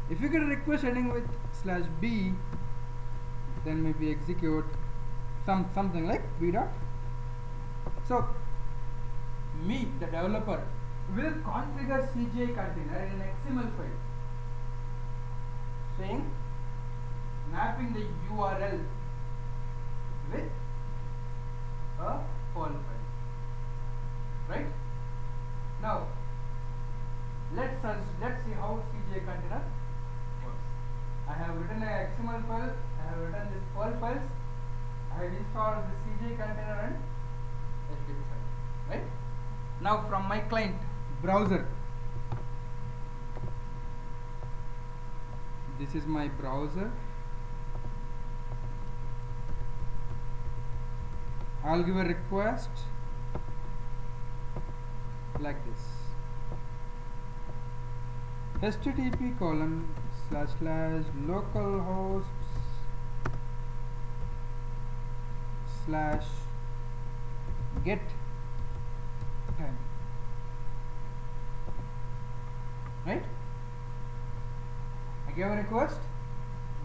If you get a request ending with /b, then maybe execute something like b dot. So me, the developer, will configure CJ container in an XML file saying mapping the URL with a Perl file. Right? Now let's see how CJ container works. I have written an XML file, I have written this Perl files, I have installed the CJ container and HTTP server. Right? Now from my client browser, this is my browser. I'll give a request like this: http://localhost/get time. Right? I gave a request.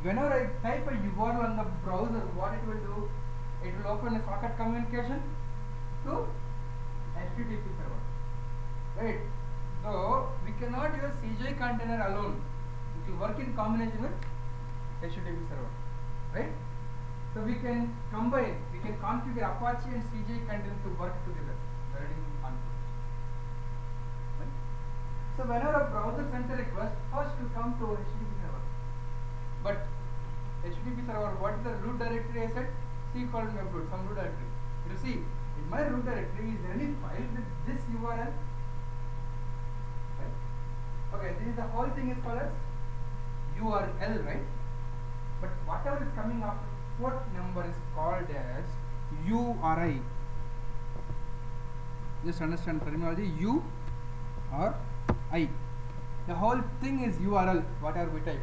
Whenever I type a URL on the browser, what it will do? It will open a socket communication to HTTP server. Right? So we cannot use CJ container alone. It will work in combination with HTTP server. Right? So we can combine, we can configure Apache and CJ container to work together. Right? So whenever a browser sends a request, first will come to HTTP server. But HTTP server, what is the root directory I said? C colon webroot, some root directory. You see, in my root directory, is there any file with this URL? Right? Okay, this is the whole thing is called as URL, right? But whatever is coming after port number is called as URI. Just understand terminology. U or I. The whole thing is URL, whatever we type.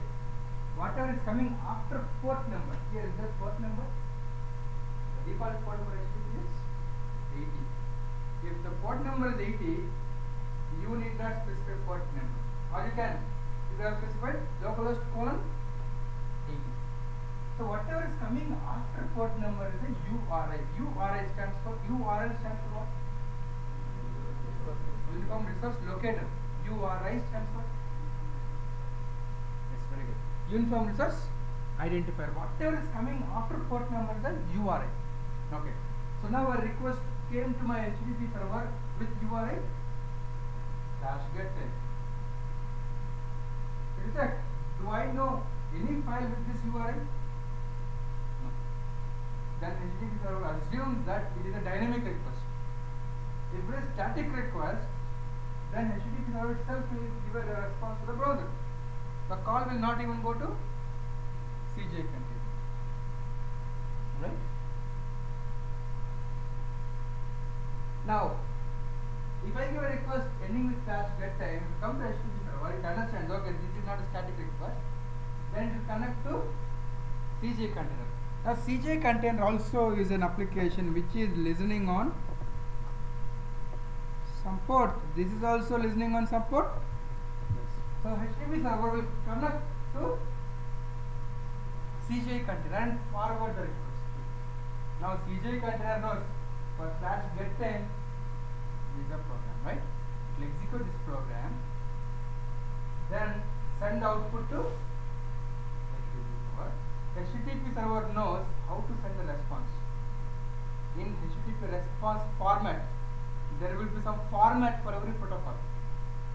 Whatever is coming after port number. Here is the port number. The default port for HTTP is 80. If the port number is 80, you need not specify port number. Or you can. You have specified localhost colon 80. So whatever is coming after port number is a URI. URI stands for URL stands for what? Uniform Resource Locator. URI stands for. Yes, very good. Uniform Resource Identifier. Whatever is coming after port number is a URI. Okay. So now a request came to my HTTP server with URI /get time. Check. Do I know any file with this URI? then HTTP server assumes that it is a dynamic request. If it is static request, then HTTP server itself will give a response to the browser. The call will not even go to CJ container. Right? Now, if I give a request ending with /get time, if you come to HTTP server, it understands, okay, this is not a static request, then it will connect to CJ container. Now, CJ container also is an application which is listening on some port. This is also listening on some port. Yes. So, HTTP server will connect to CJ container and forward the request. Now, CJ container knows for /get time is a program, right? It will execute this program, then send output to HTTP server. HTTP server knows how to send the response. In HTTP response format, there will be some format for every protocol.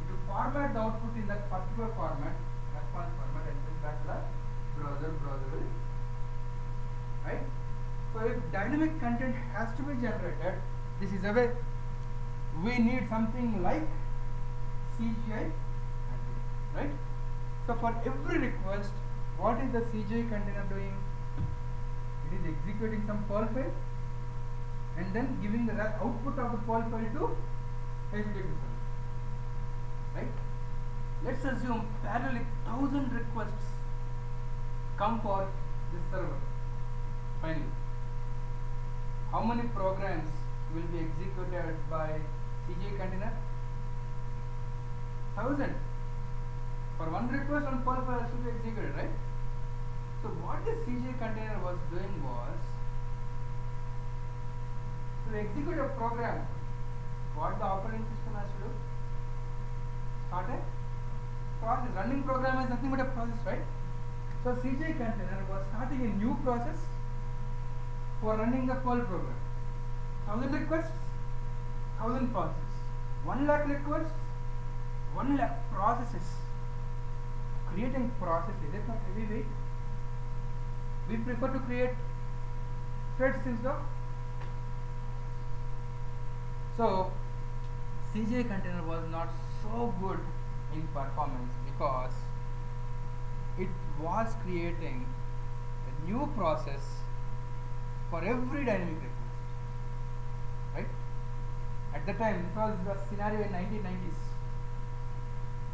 It will format the output in that particular format, response format, and send back to the browser will, right? So if dynamic content has to be generated, this is a way. We need something like CGI, right? So for every request, what is the CGI container doing? It is executing some Perl file and then giving the output of the Perl file to HTTP server, right? Let's assume parallelly 1000 requests come for this server. Finally, how many programs will be executed by CJ container? 1000. For one request, one Perl file should be executed, right? So what this CJ container was doing was to execute a program. What the operating system has to do? Start a process. Running program is nothing but a process, right? So CJ container was starting a new process for running the Perl program. 1000 requests, 1000 processes. 1 lakh requests, 1 lakh processes. Creating process, is it not heavy weight? We prefer to create threads instead of. So CJ container was not so good in performance because it was creating a new process for every dynamic request, right? At the time, this was the scenario in 1990s.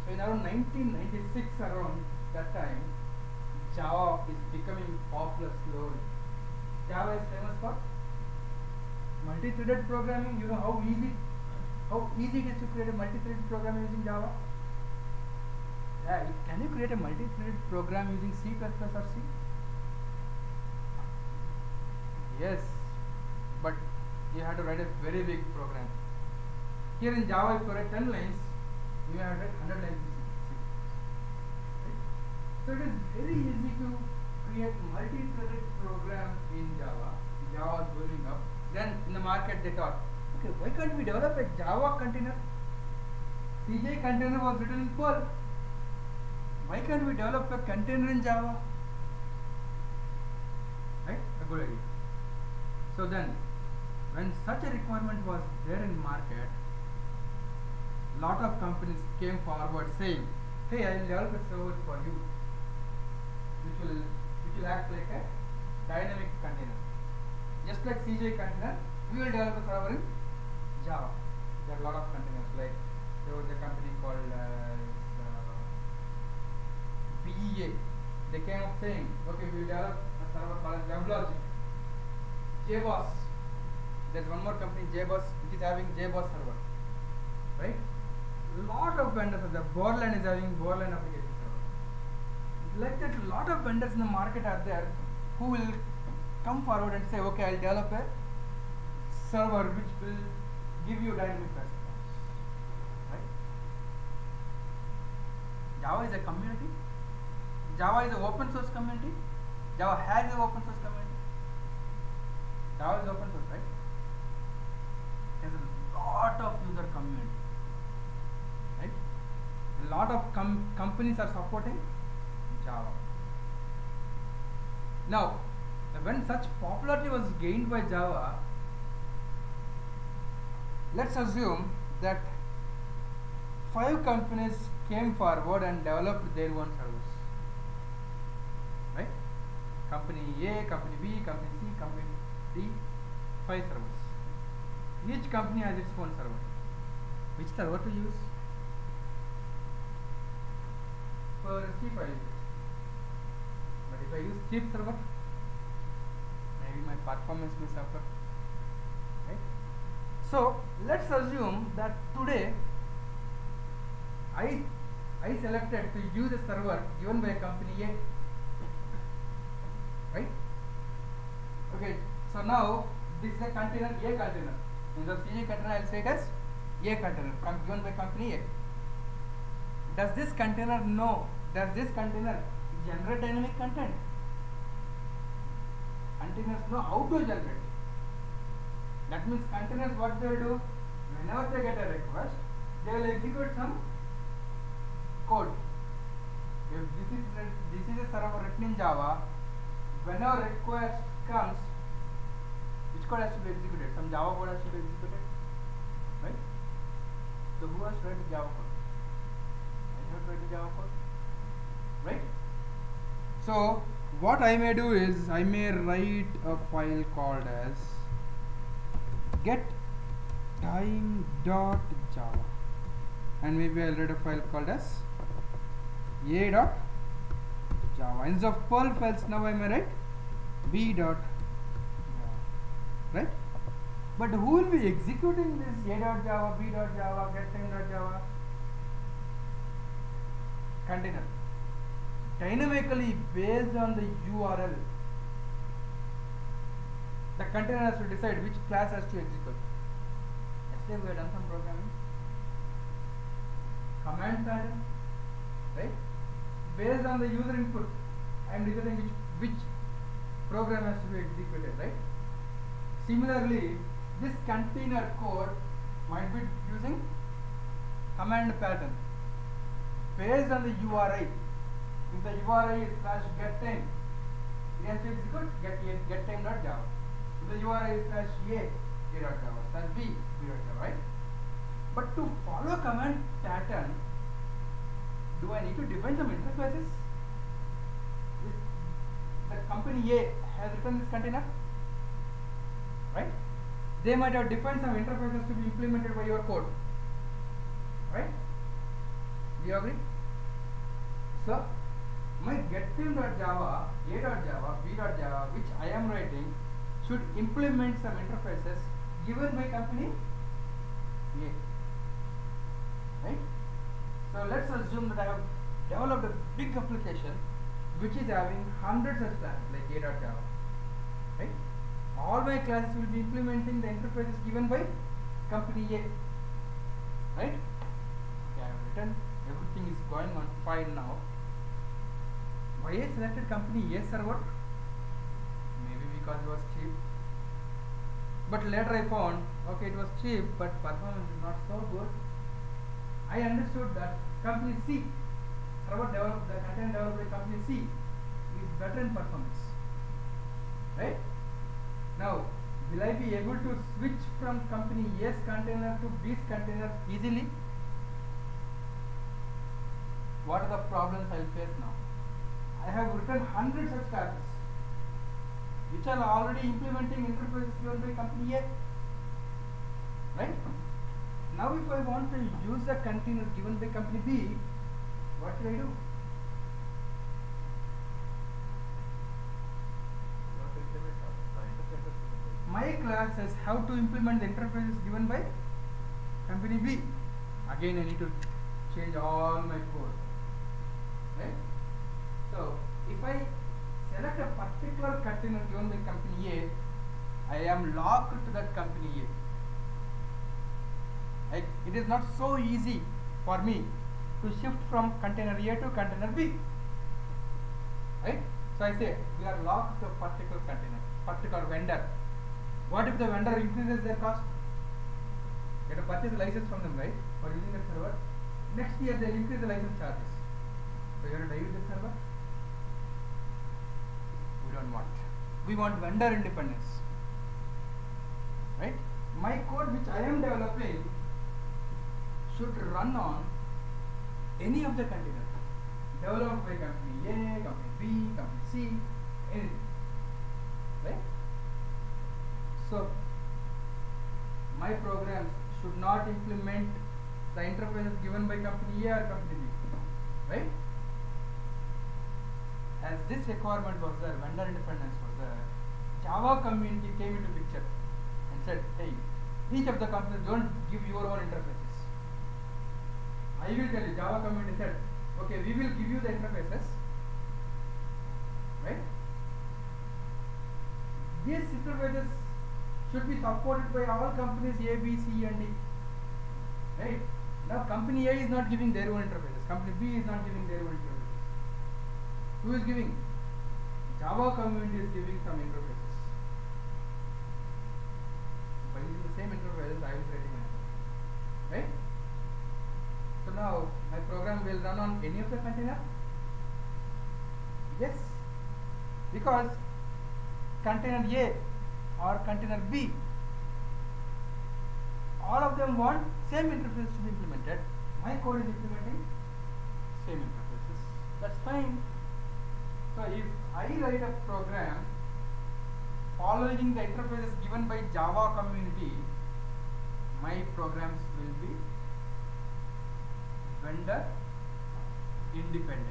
So in around 1996, around that time, Java is becoming popular slowly. Java is famous for multi-threaded programming. You know how easy it is to create a multi-threaded program using Java. Yeah, can you create a multi-threaded program using C++ or C? Yes, but you have to write a very big program. Here in Java, if you write 10 lines, you have to write 100 lines in C. Right? So it is very easy to create multi-threaded program in Java. Java is booming up. Then in the market they thought, okay, why can't we develop a Java container? CJ container was written in Perl. Why can't we develop a container in Java? Right? A good idea. So then, when such a requirement was there in market, lot of companies came forward saying, hey, I will develop a server for you, which will act like a dynamic container. Just like CJ container, we will develop a server in Java. There are a lot of containers, like there was a company called BEA. They came up saying, okay, we will develop a server called WebLogic. JBoss. There's one more company, JBoss, which is having JBoss server, right? Lot of vendors are there. Borland is having Borland application server. Like that, lot of vendors in the market are there who will come forward and say, okay, I'll develop a server which will give you dynamic response, right? Java is a community. Java is an open source community. Java has an open source community. Java is open source, right? There's a lot of user community, right? A lot of companies are supporting Java. Now, a when such popularity was gained by Java, let's assume that 5 companies came forward and developed their own servers. Right? Company A, company B, company C, company D, 5 servers. Each company has its own server. Which server to use? For cheap I use it. But if I use cheap server, maybe my performance will suffer. Right? So let's assume that today I selected to use a server given by a company A. Right? Okay, so now this is a container, A container. Instead of CG container, I will say it as A container given by company A. Does this container generate dynamic content? Containers know how to generate. That means containers, what they will do, whenever they get a request, they will execute some code. If this is a server written in Java, whenever request comes, which code has to be executed? Some Java code has to be executed, right? So who has to write the Java code? I have to write the Java code, right? So what I may do is I may write a file called as get time.java, and maybe I'll write a file called as a.java. Instead of Perl files, now I may write b.java, right? But who will be executing this a.java, b.java, gettime.java? Container. Dynamically based on the URL, the container has to decide which class has to execute. Yesterday we have done some programming. Command pattern, right? Based on the user input, I am deciding which program has to be executed, right? Similarly, this container code might be using command pattern based on the URI. If the URI is /gettime, it has to execute gettime.java. If the URI is /a.java, /b.java, right? But to follow command pattern, do I need to define some interfaces? If the company A has written this container, right? They might have defined some interfaces to be implemented by your code, right? Do you agree? So my gettime.java, a.java, b.java, which I am writing, should implement some interfaces given by company A, right? So let's assume that I have developed a big application which is having hundreds of classes like a.java, right? All my classes will be implementing the interfaces given by company A, right? Okay, I have written, everything is going on fine now. Why I selected company A server? Maybe because it was cheap. But later I found, okay, it was cheap, but performance is not so good. I understood that company C, server developed, the content developed by company C, is better in performance, right? Now, will I be able to switch from company A's container to B's container easily? What are the problems I will face now? I have written hundreds of classes which are already implementing interfaces given by company A, right? Now if I want to use a container given by company B, what should I do? My class says how to implement the interfaces given by company B. Again I need to change all my code, right? So if I select a particular container given by company A, I am locked to that company A. It is not so easy for me to shift from container A to container B, right? So I say we are locked to a particular container, particular vendor. What if the vendor increases their cost? You have to purchase a license from them, right, for using that server. Next year they will increase the license charges. So you have to die with the server. We don't want. we want vendor independence, right? My code which I am developing should run on any of the containers developed by company A, company B, company C, anything, right? So my programs should not implement the interfaces given by company A or company B, right? As this requirement was there, vendor independence was there, Java community came into picture and said, hey, each of the companies don't give your own interfaces. I will tell you, Java community said, okay, we will give you the interfaces, right? These interfaces should be supported by all companies A, B, C and D, right? Now company A is not giving their own interfaces, company B is not giving their own interfaces. Who is giving? Java community is giving some interfaces. By using the same interfaces, I will create an, right? So now my program will run on any of the container? Yes, because container A or container B, all of them want same interface to be implemented. My code is implementing same interfaces. That's fine. So if I write a program following the interfaces given by Java community, my programs will be vendor independent,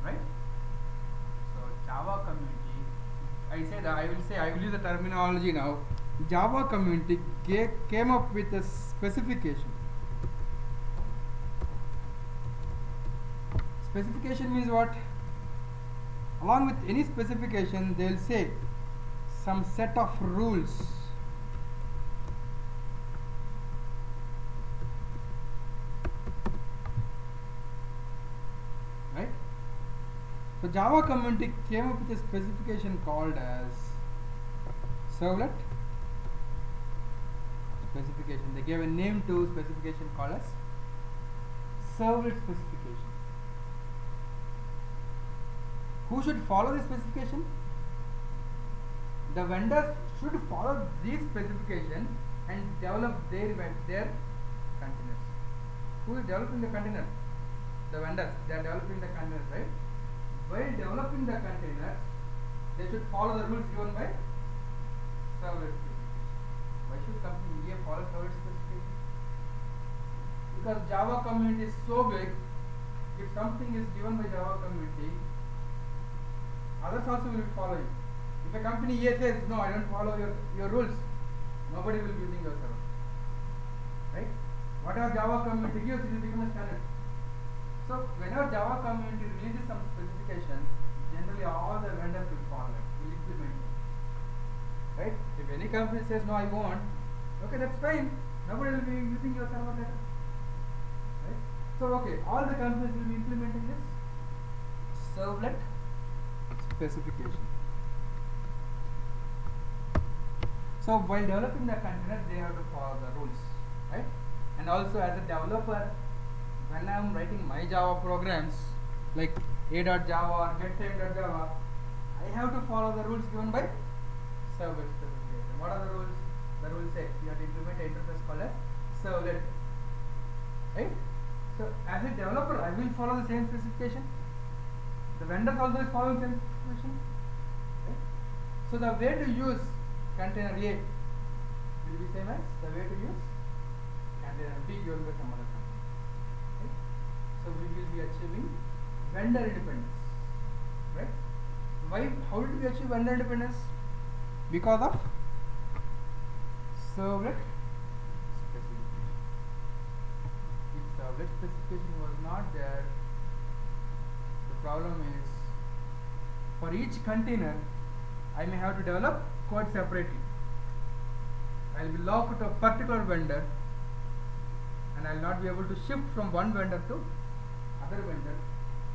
right? So Java community, I will use the terminology now. Java community came up with a specification. Specification means what? Along with any specification, they will say some set of rules. Right? So Java community came up with a specification called as servlet specification. They gave a name to specification called as servlet specification. Who should follow this specification? The vendors should follow this specification and develop their containers. Who is developing the container? The vendors. They are developing the containers, right? While developing the containers, they should follow the rules given by servlet specification. Why should company A follow servlet specification? Because Java community is so big, if something is given by Java community, others also will be following. If a company A says, no, I don't follow your rules, nobody will be using your server. Right? Whatever Java community gives, it will become a standard. So whenever Java community releases some specification, generally all the vendors will follow it, will implement it. Right? If any company says, no, I won't, okay, that's fine. Nobody will be using your server later. Right? So okay, all the companies will be implementing this servlet specification. So while developing the container, they have to follow the rules, right? And also as a developer, when I am writing my Java programs like a.java or gettime.java, I have to follow the rules given by servlet specification. What are the rules? The rules say you have to implement an interface called as servlet, right? So as a developer, I will follow the same specification. The vendor also is following the same specification, right? So the way to use container A will be same as the way to use container B given by some other company. Right? So we will be achieving vendor independence. Right? Why? How did we achieve vendor independence? Because of servlet specification. If servlet specification was not there, the problem is for each container I may have to develop code separately. I will be locked to a particular vendor and I will not be able to shift from one vendor to other vendor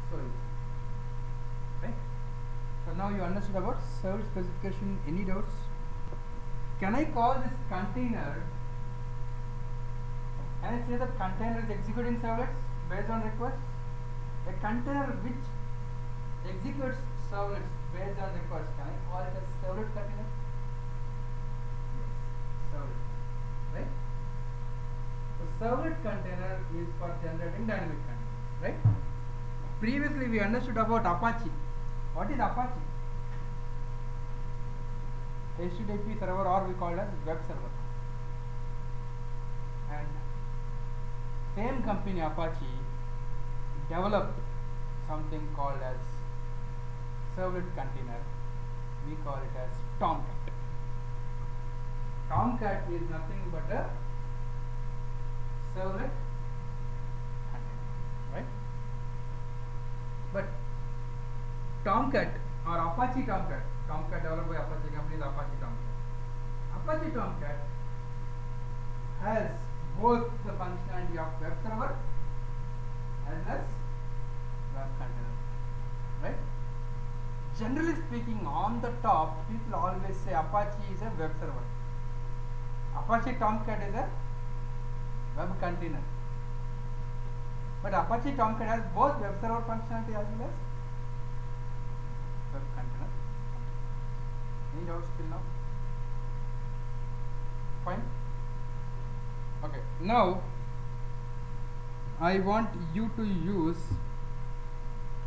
so easily. Right? So now you understood about servlet specification. Any doubts? Can I call this container? Can I say that container is executing servlets based on request? A container which executes servlets based on records. Can I call it a servlet container? Yes, servlet, right? So servlet container is for generating dynamic container, right? Previously we understood about Apache. What is Apache? HTTP server, or we call it as web server. And same company Apache developed something called as servlet container. We call it as Tomcat. Tomcat is nothing but a servlet container, right? But Tomcat or Apache Tomcat, Tomcat developed by Apache company is Apache Tomcat. Apache Tomcat has both the functionality of web server as well as web container, right? Generally speaking, on the top, people always say Apache is a web server. Apache Tomcat is a web container. But Apache Tomcat has both web server functionality as well as web container. Any doubts till now? Fine. Okay. Now I want you to use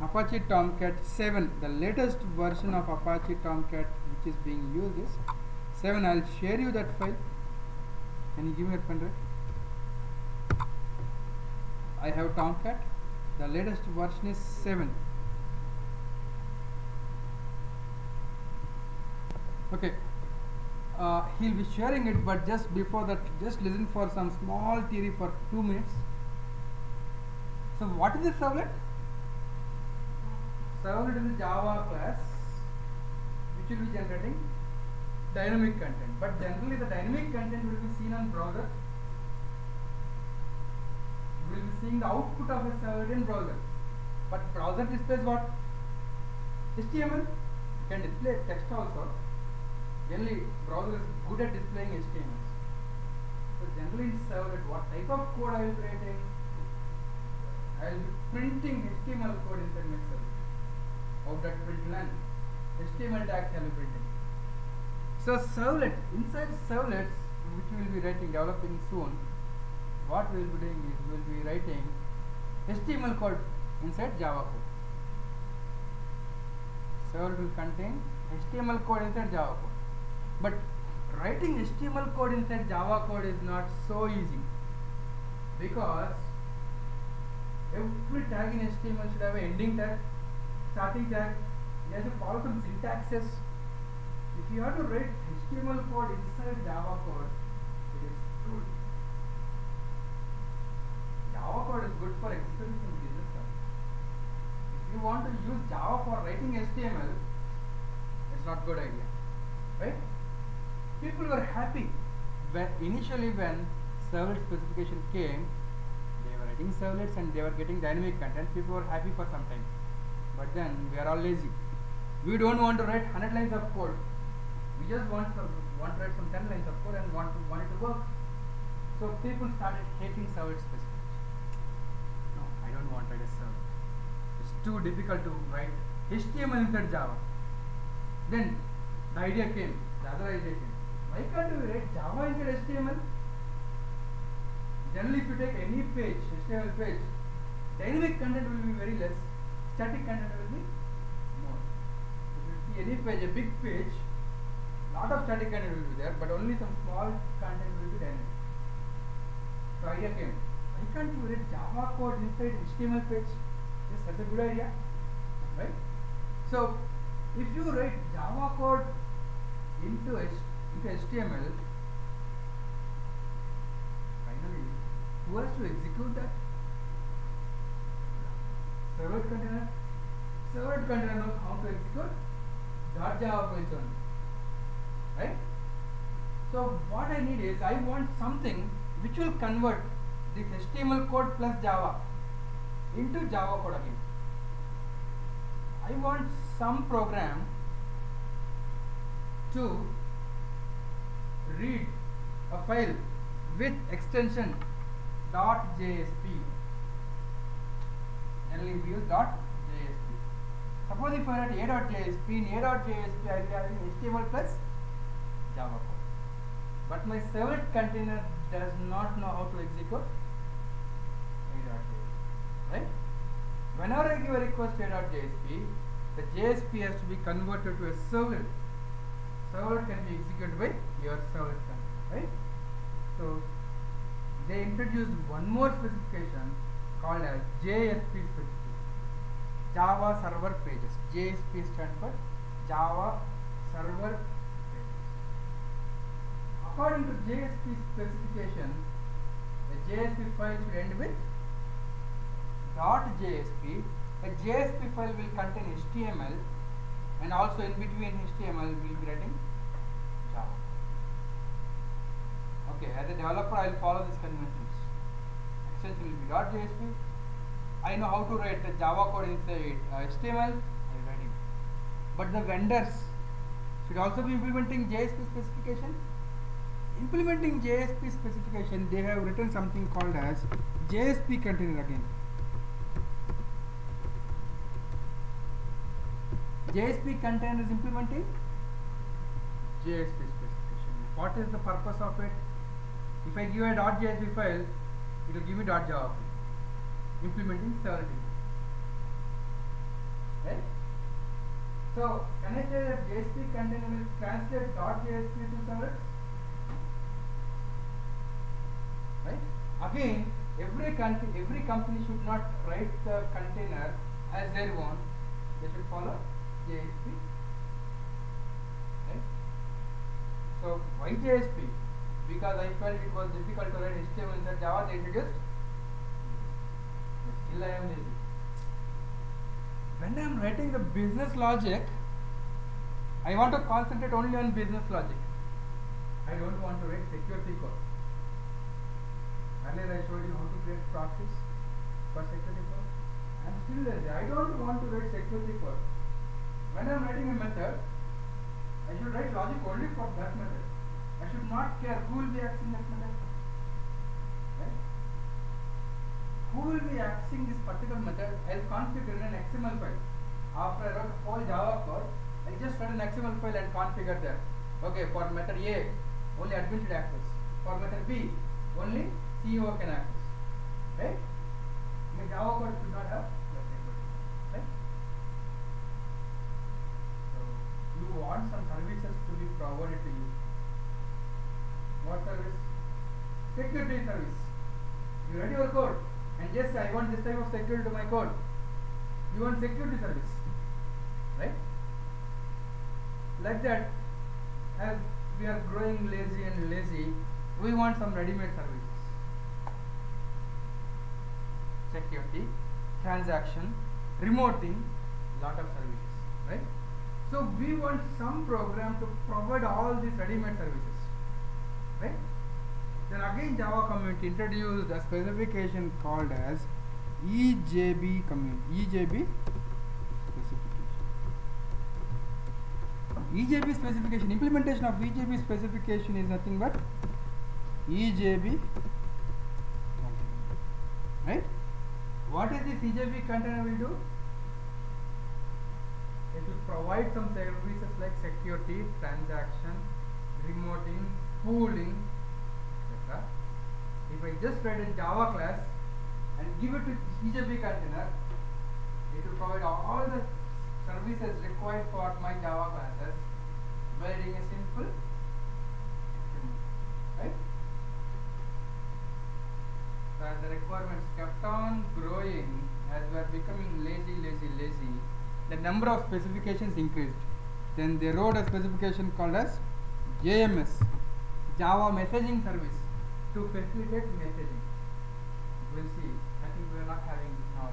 Apache Tomcat 7. The latest version of Apache Tomcat which is being used is 7. I'll share you that file. Can you give me a pen drive? I have Tomcat. The latest version is 7. Okay. He'll be sharing it, but just before that, just listen for some small theory for 2 minutes. So what is a servlet? Servlet is a Java class which will be generating dynamic content, but generally the dynamic content will be seen on browser. We will be seeing the output of a servlet in browser, but browser displays what? HTML. Can display text also. Generally browser is good at displaying HTML. So generally in servlet, what type of code I will be writing? I will be printing HTML code inside my servlet. Out that println HTML tags I will be printing. So servlet, inside servlets which we will be writing, developing soon, what we will be doing is we will be writing HTML code inside Java code. Servlet will contain HTML code inside Java code. But writing HTML code inside Java code is not so easy, because every tag in HTML should have an ending tag, starting tag. You have to follow some syntaxes. If you have to write HTML code inside Java code, it is good. Java code is good for executing some business stuff. If you want to use Java for writing HTML, it's not good idea, right? People were happy when initially when servlet specification came. They were writing servlets and they were getting dynamic content. People were happy for some time, but then we are all lazy. We don't want to write 100 lines of code. We just want to write some 10 lines of code and want it to work. So people started hating servlet specification. No, I don't want to write a servlet. It's too difficult to write HTML inside Java. Then the idea came, the other idea came. Why can't we write Java inside HTML? Generally, if you take any page, HTML page, dynamic content will be very less, static content will be more. If you see any page, a big page, lot of static content will be there, but only some small content will be dynamic. So idea came, why can't you write Java code inside HTML page? Yes, that's a good idea, right? So if you write Java code into HTML, finally, who has to execute that? Servlet container. Servlet container knows how to execute .java files only, right? So what I need is, I want something which will convert this HTML code plus Java into Java code again. I want some program to read a file with extension .jsp. Generally we use .jsp. Suppose if I write a.jsp, in a.jsp I will be having HTML plus Java code. But my servlet container does not know how to execute a.jsp, right? Whenever I give a request to a.jsp, the JSP has to be converted to a servlet. Servlet can be executed by your servlet container, right? So they introduced one more specification called as JSP specification, Java Server Pages. JSP stands for Java Server Pages. According to JSP specification, the JSP file should end with .jsp. A JSP file will contain HTML, and also in between HTML we will be writing Java. Okay, as a developer I will follow these conventions. Extension will be .jsp. I know how to write the Java code inside HTML, I am writing. But the vendors should also be implementing JSP specification. Implementing JSP specification, they have written something called as JSP container again. JSP container is implementing JSP specification. What is the purpose of it? If I give a .jsp file, it will give me .java file. Implementing servlet. Right? So, can I say that JSP container will translate .jsp to servlets? Right? Again, every company should not write the container as their own. They should follow JSP. Right? So why JSP? Because I felt it was difficult to write HTML inside Java. They introduced. Still I am lazy. When I am writing the business logic, I want to concentrate only on business logic. I don't want to write security code. Earlier I showed you how to create proxies for security code. I am still lazy. I don't want to write security code. When I am writing a method, I should write logic only for that method. I should not care who will be accessing that method. Right? Who will be accessing this particular method? I will configure in an XML file. After I wrote the whole Java code, I will just write an XML file and configure that. Okay, for method A, only admin should access. For method B, only CEO can access. Right? My Java code should not have that ability. Right? So you want some services to be provided to you. What service? Security service. You write your code and just I want this type of security to my code. You want security service. Right? Like that, as we are growing lazy and lazy, we want some ready-made services. Security, transaction, remoting, lot of services, right? So we want some program to provide all these ready-made services, right? Then again Java community introduced a specification called as EJB specification. EJB specification, implementation of EJB specification is nothing but EJB, right? What is this EJB container will do? It will provide some services like security, transaction, remoting, pooling, etc. If I just write a Java class and give it to EJB container, it will provide all the services required for my Java classes by writing a simple HTML, right? So as the requirements kept on growing, as we are becoming lazy, the number of specifications increased. Then they wrote a specification called as JMS, Java Messaging Service, to facilitate messaging. We'll see. I think we are not having this now.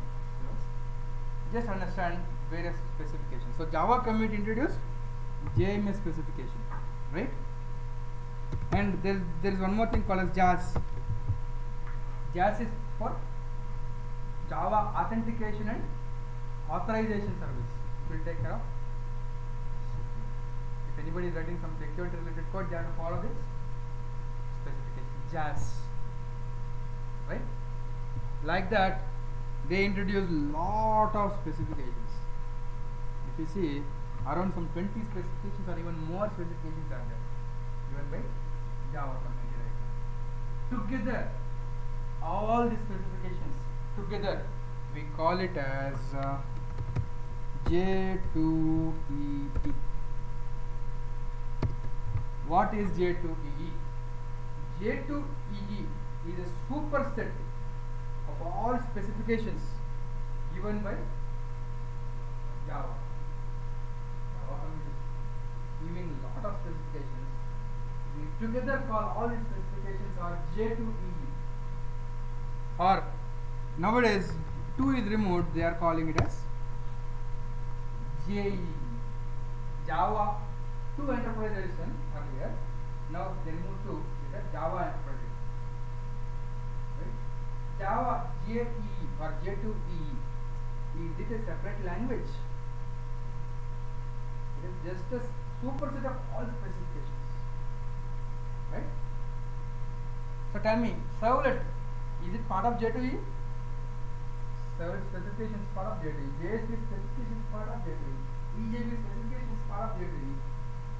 Just understand various specifications. So Java community introduced JMS specification, right? And there is one more thing called as JAS. JAS is for Java Authentication and Authorization Service. It will take care of. If anybody is writing some security related code, they have to follow this specification, JAS, right? Like that, they introduced lot of specifications. if you see, around some 20 specifications or even more specifications are there given by Java community right now. Together, all these specifications together, we call it as J2EE. What is J2EE? J2EE is a superset of all specifications given by Java. Java is giving lot of specifications. We together call all these specifications are J2EE. Or nowadays 2 is removed, they are calling it as JEE. Java 2 Enterprise Edition earlier. Now they move to Java Enterprise Edition. Right? Java J2EE or J2EE. Is it a separate language? It is just a superset of all specifications. Right? So tell me, servlet, is it part of J2EE? Servlet specification is part of J2EE. JSP specification is part of J2EE. EJB specification is part of J2EE.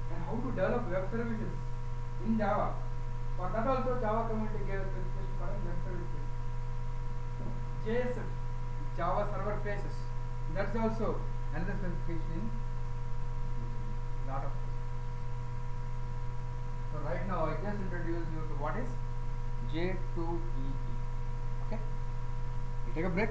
And how to develop web services in Java. For that also Java community gave a specification for web services. JSF, Java server faces. That's also another specification in lot of specifications. So right now I just introduced you to what is J2EE. Okay? We take a break.